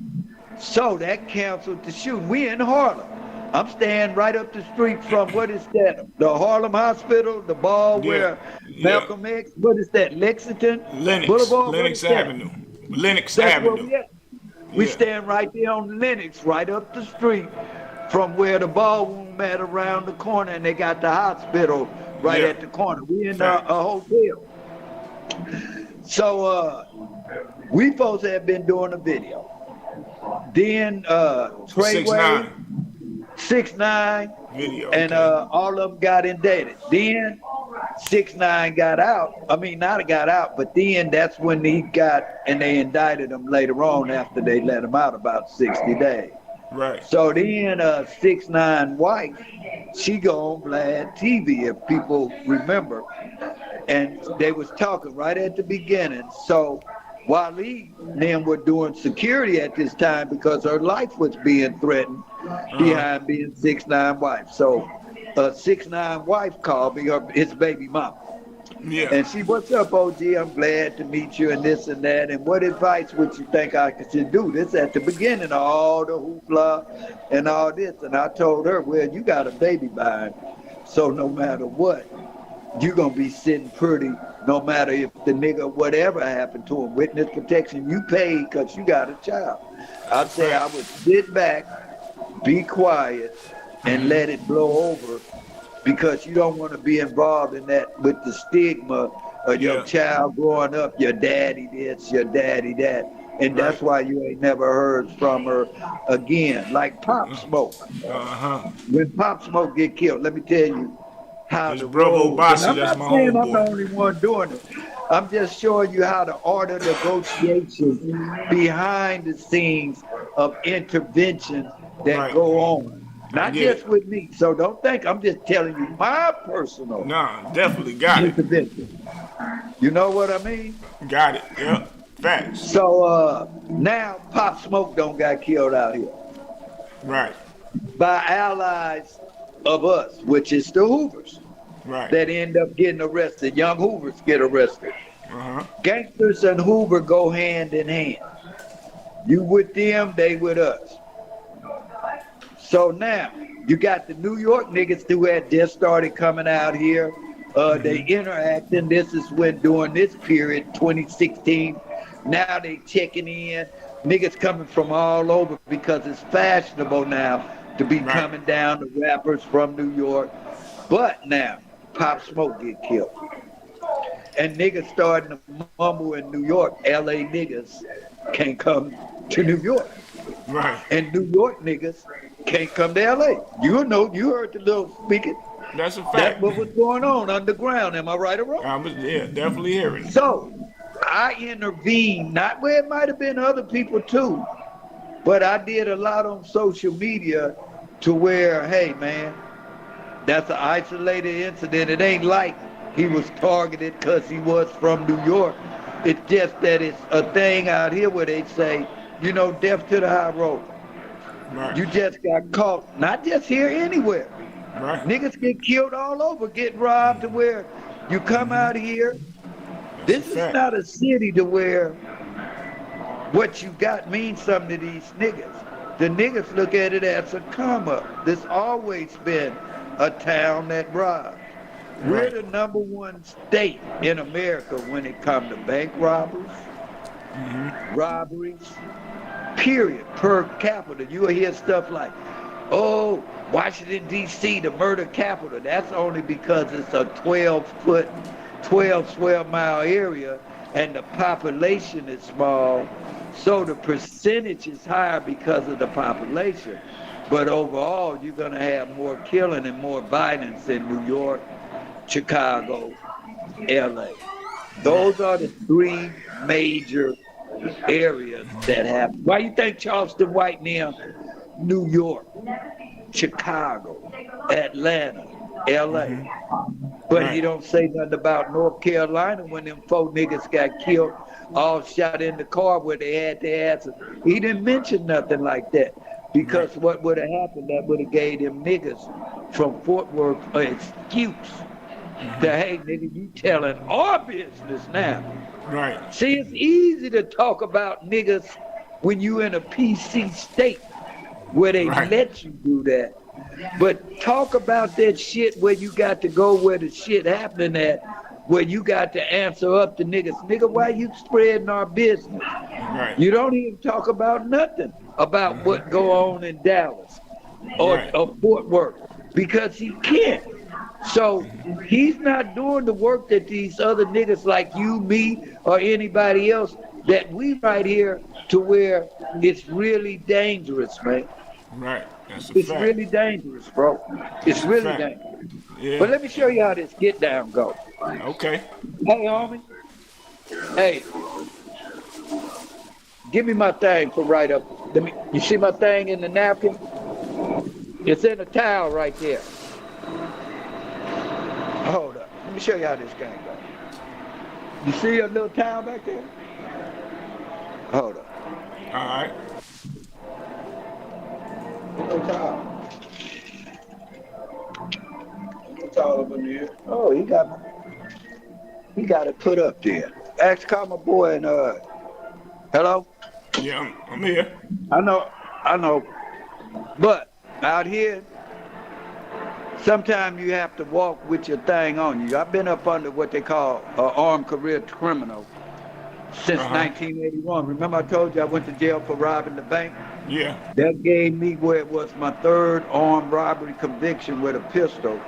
So that canceled the shooting. We in Harlem. I'm staying right up the street from, what is that? The Harlem Hospital, the ball where Malcolm X, what is that? Lexington Boulevard? Lenox Avenue. Lenox Avenue. We stand right there on Lenox, right up the street from where the ballroom at around the corner, and they got the hospital right at the corner. We in a hotel. So we folks have been doing a video. Then Treyway, 6ix9ine, video, and all of them got indicted. Then 6ix9ine got out. I mean, not got out, but then that's when he got, and they indicted him later on after they let him out about 60 days. Right. So then 6ix9ine wife, she go on Vlad TV, if people remember, and they was talking right at the beginning. So Wale and them were doing security at this time because her life was being threatened behind being 6ix9ine wife. So 6ix9ine wife called me, his baby mama. Yeah. And she, what's up, OG? I'm glad to meet you and this and that. And what advice would you think I should do? This at the beginning of all the hoopla and all this. And I told her, well, you got a baby behind. So no matter what, you're going to be sitting pretty, no matter if the nigga, whatever happened to him, witness protection, you paid because you got a child. I'd say I would sit back, be quiet, and let it blow over, because you don't want to be involved in that with the stigma of your child growing up, your daddy this, your daddy that. And that's why you ain't never heard from her again. Like Pop Smoke. When Pop Smoke get killed, let me tell you how the brother Bootsie, that's my homeboy. I'm the only one doing it. I'm just showing you how the art of negotiation behind the scenes of intervention that go on. Not just with me. So don't think I'm just telling you my personal. No, definitely got intervention. You know what I mean? Got it. Yeah. Facts. So now Pop Smoke don't got killed out here. Right. By allies of us, which is the Hoovers. Right. That end up getting arrested. Young Hoovers get arrested. Gangsters and Hoover go hand in hand. You with them, they with us. So now, you got the New York niggas who had just started coming out here. They interacting. This is when, during this period, 2016, now they checking in. Niggas coming from all over because it's fashionable now to be coming down to rappers from New York. But now, Pop Smoke get killed. And niggas starting to mumble in New York, LA niggas can't come to New York. Right. And New York niggas can't come to LA. You know, you heard the little speaking. That's a fact. That's what was going on underground. Am I right or wrong? Definitely hearing. So I intervened, not where it might have been other people too, but I did a lot on social media to where, hey man, That's an isolated incident. It ain't like he was targeted because he was from New York. It's just that it's a thing out here where they say, you know, death to the high road. Right. You just got caught, not just here, anywhere. Right. Niggas get killed all over, get robbed to where you come out here. This is not a city to where what you got means something to these niggas. The niggas look at it as a come up. There's always been a town that robs. We're the number one state in America when it comes to bank robberies, robberies, period, per capita. You'll hear stuff like, oh, Washington, D.C., the murder capital. That's only because it's a 12 square mile area and the population is small. So the percentage is higher because of the population. But overall, you're going to have more killing and more violence in New York, Chicago, L.A. Those are the three major areas that happen. Why you think Charleston White near New York, Chicago, Atlanta, L.A.? But he don't say nothing about North Carolina when them 4 niggas got killed, all shot in the car where they had their asses. He didn't mention nothing like that. Because what would have happened, that would have gave them niggas from Fort Worth an excuse to, hey, nigga, you telling our business now. Right. See, it's easy to talk about niggas when you in a PC state where they let you do that. But talk about that shit where you got to go where the shit happening at, where you got to answer up to niggas. Nigga, why you spreading our business? Right. You don't even talk about nothing about what go on in Dallas or Fort Worth because he can't. So he's not doing the work that these other niggas like you, me, or anybody else that we right here to where it's really dangerous, man. Right. That's a It's fact. really dangerous, bro. It's really dangerous. Yeah. But let me show you how this get down go. Okay. Hey, homie. Hey. Give me my thing for right up. You see my thing in the napkin? It's in the towel right there. Hold up. Let me show you how this game goes. You see a little towel back there? Hold up. All right. Little towel. What's all up in here? Oh, he got it put up there. Ask, call my boy and hello? Yeah, I'm here. I know. But out here, sometimes you have to walk with your thing on you. I've been up under what they call an armed career criminal since 1981. Remember I told you I went to jail for robbing the bank? Yeah. That gave me where it was my third armed robbery conviction with a pistol.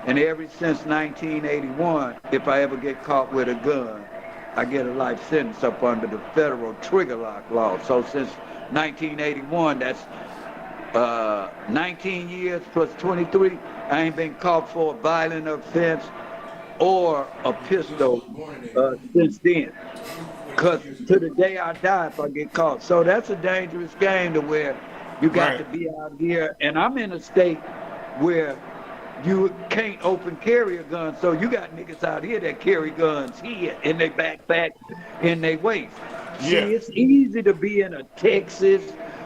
And ever since 1981, if I ever get caught with a gun, I get a life sentence up under the federal trigger lock law. So since 1981, that's 19 years plus 23. I ain't been caught for a violent offense or a pistol since then. Because to the day I die if I get caught. So that's a dangerous game to where you got to be out here. And I'm in a state where you can't open carry a gun. So you got niggas out here that carry guns here in their backpack, in their waist. See, it's easy to be in a Texas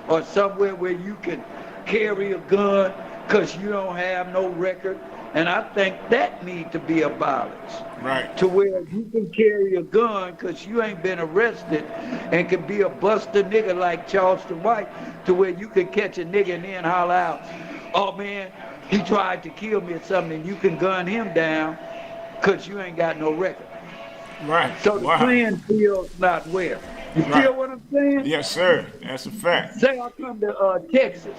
or somewhere where you can carry a gun because you don't have no record. And I think that need to be abolished. Right. To where you can carry a gun because you ain't been arrested and can be a buster nigga like Charleston White to where you can catch a nigga and then holler out, oh man, he tried to kill me or something, and you can gun him down because you ain't got no record. Right. So the playing field's not where. You feel what I'm saying? Yes, sir. That's a fact. Say I come to Texas.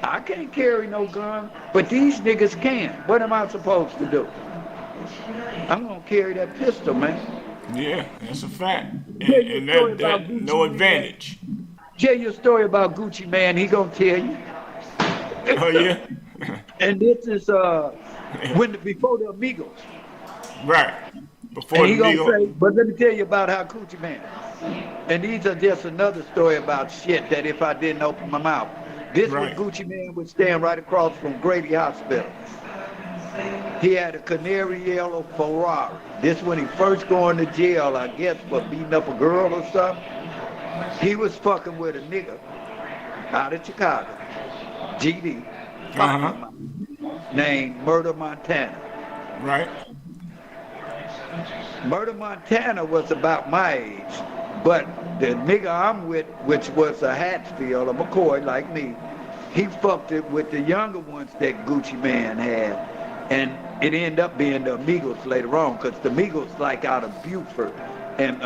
I can't carry no gun, but these niggas can. What am I supposed to do? I'm going to carry that pistol, man. Yeah, that's a fact. And that no advantage. Tell you a story about Gucci Man. He going to tell you. Oh, yeah? And this is before the Amigos. Right. Before and he the gonna say, but let me tell you about how Gucci Man. And these are just another story about shit that if I didn't open my mouth. This was Gucci Man would stand right across from Grady Hospital. He had a canary yellow Ferrari. This when he first going to jail, I guess, for beating up a girl or something. He was fucking with a nigga out of Chicago, GD, named Murder Montana. Right. Murder Montana was about my age, but the nigga I'm with, which was a Hatfield, a McCoy like me, he fucked it with the younger ones that Gucci Man had, and it ended up being the Amigos later on, because the Amigos like out of Beaufort and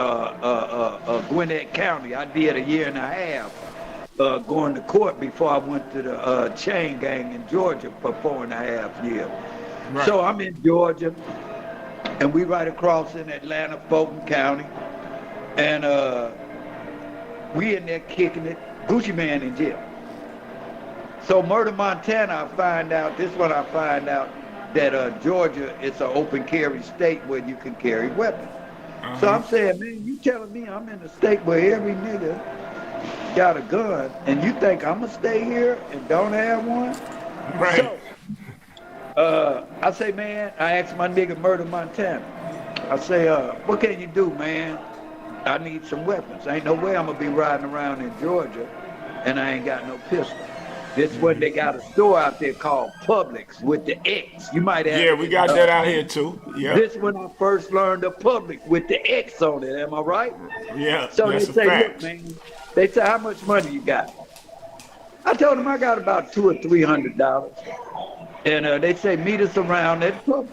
Gwinnett County. I did a year and a half going to court before I went to the chain gang in Georgia for 4.5 years. Right. So I'm in Georgia, and we right across in Atlanta, Fulton County, and we in there kicking it. Gucci Man in jail. So Murder Montana, I find out that Georgia is an open carry state where you can carry weapons. So I'm saying, man, you telling me I'm in a state where every nigga got a gun, and you think I'm gonna stay here and don't have one? Right. So, I say, man, I asked my nigga Murder Montana. I say, what can you do, man? I need some weapons. Ain't no way I'm gonna be riding around in Georgia and I ain't got no pistol. This when they got a store out there called Publix with the X. You might have. Yeah, we got that out here too. Yeah. This when I first learned of Publix with the X on it. Am I right? Yeah. So that's they say, a fact. look, man. They say, how much money you got? I told them I got about $200 or $300, and they say meet us around at Publix.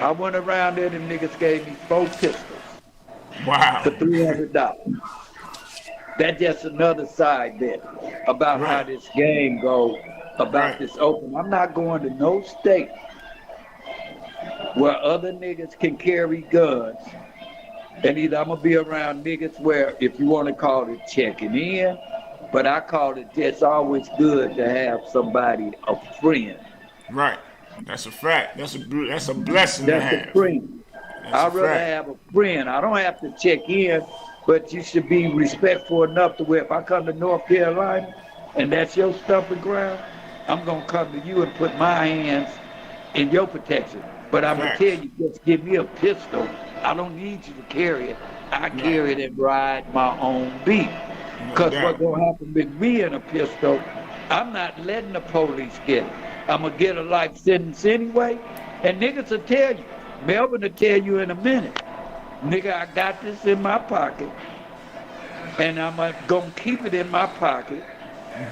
I went around there. Them niggas gave me 4 pistols. Wow. For $300. That's just another side bet about how this game goes, about this open. I'm not going to no state where other niggas can carry guns. And either I'm going to be around niggas where, if you want to call it checking in, but I call it just always good to have somebody, a friend. Right. That's a fact. That's a blessing to have. That's a friend. I'd rather have a friend. I don't have to check in. But you should be respectful enough to where if I come to North Carolina and that's your stumping ground, I'm going to come to you and put my hands in your protection. But I'm going to tell you, just give me a pistol. I don't need you to carry it. I carry it and ride my own beat. Because what's going to happen with me in a pistol, I'm not letting the police get it. I'm going to get a life sentence anyway. And niggas will tell you. Melvin will tell you in a minute. Nigga, I got this in my pocket, and I'm gonna keep it in my pocket.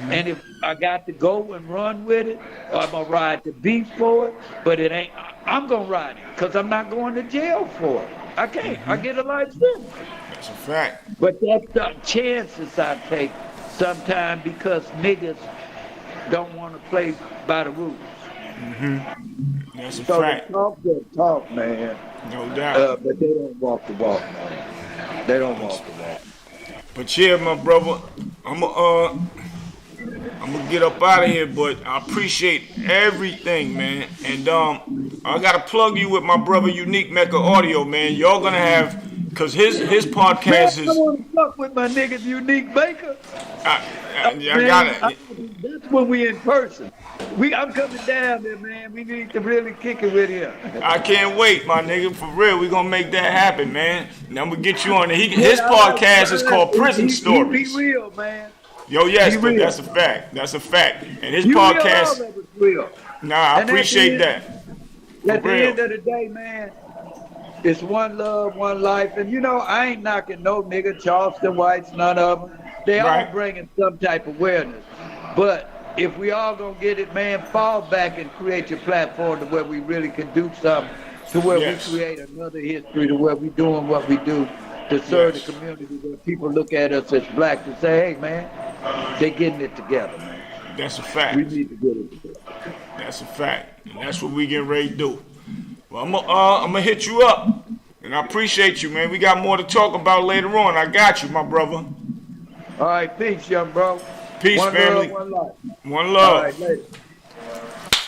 And if I got to go and run with it, or I'm gonna ride the beat for it, but it ain't, I'm gonna ride it, because I'm not going to jail for it. I can't. I get a life sentence. That's a fact. But that's the chances I take sometimes because niggas don't want to play by the rules. That's a so fact. They talk that talk, man. No doubt. But they don't walk the walk, man. They don't walk the walk. But yeah, my brother, I'm gonna get up out of here, but I appreciate everything, man. And I gotta plug you with my brother Unique Mecca Audio, man. Y'all gonna have, cause his podcast is. I want to fuck with my niggas I Unique Baker. got it. That's when we in person. I'm coming down there, man. We need to really kick it with him. I can't wait, my nigga. For real, we gonna make that happen, man. And I'm gonna get you on there. His podcast is called Prison Stories. Be real, man. Yo, yes, dude, that's a fact. That's a fact. And his podcast. Real. Nah, I appreciate that. At the end of the day, man, it's one love, one life. And you know, I ain't knocking no nigga, Charleston Whites, none of them. They all bringing some type of awareness. But if we all gonna get it, man, fall back and create your platform to where we really can do something, to where we create another history, to where we doing what we do to serve the community, where people look at us as black and say, hey, man, they getting it together, man. That's a fact. We need to get it together. That's a fact. And that's what we getting ready to do. Well, I'm gonna hit you up. And I appreciate you, man. We got more to talk about later on. I got you, my brother. All right, peace, young bro. Peace, one family. Love, one life. One love. All right, later.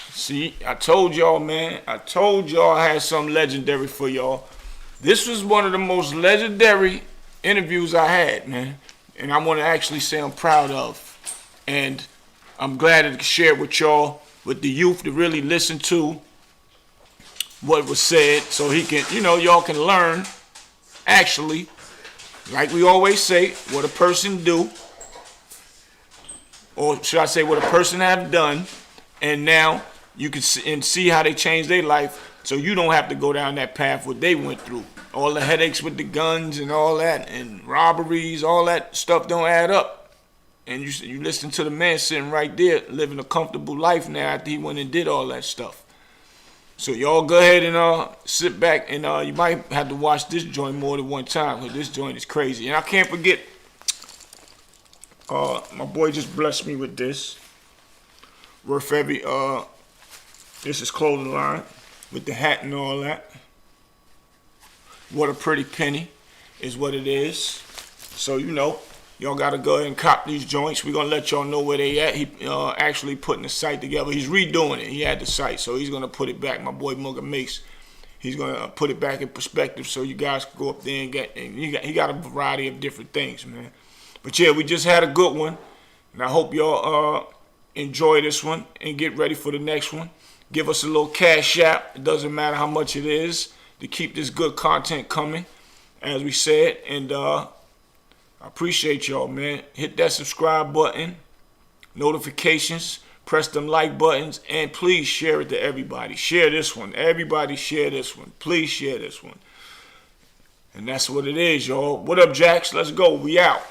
See, I told y'all, man. I told y'all I had something legendary for y'all. This was one of the most legendary interviews I had, man. And I want to actually say I'm proud of. And I'm glad to share it with y'all, with the youth to really listen to. what was said, so he can, y'all can learn. Actually, like we always say, what a person do, or should I say, what a person have done, and now you can see how they changed their life, so you don't have to go down that path what they went through. All the headaches with the guns and all that, and robberies, all that stuff don't add up. And you listen to the man sitting right there, living a comfortable life now after he went and did all that stuff. So y'all go ahead and sit back, and you might have to watch this joint more than one time, because this joint is crazy. And I can't forget, my boy just blessed me with this. Worth every, this is clothing line with the hat and all that. What a pretty penny is what it is. So, y'all got to go ahead and cop these joints. We're going to let y'all know where they at. He actually putting the site together. He's redoing it. He had the site, so he's going to put it back. My boy Mugga Mace, he's going to put it back in perspective so you guys can go up there and get, and he got a variety of different things, man. But yeah, we just had a good one, and I hope y'all enjoy this one and get ready for the next one. Give us a little cash app. It doesn't matter how much it is to keep this good content coming, as we said. And I appreciate y'all, man. Hit that subscribe button, notifications, press them like buttons, and please share it to everybody. Share this one. Everybody share this one. Please share this one. And that's what it is, y'all. What up, Jax? Let's go. We out.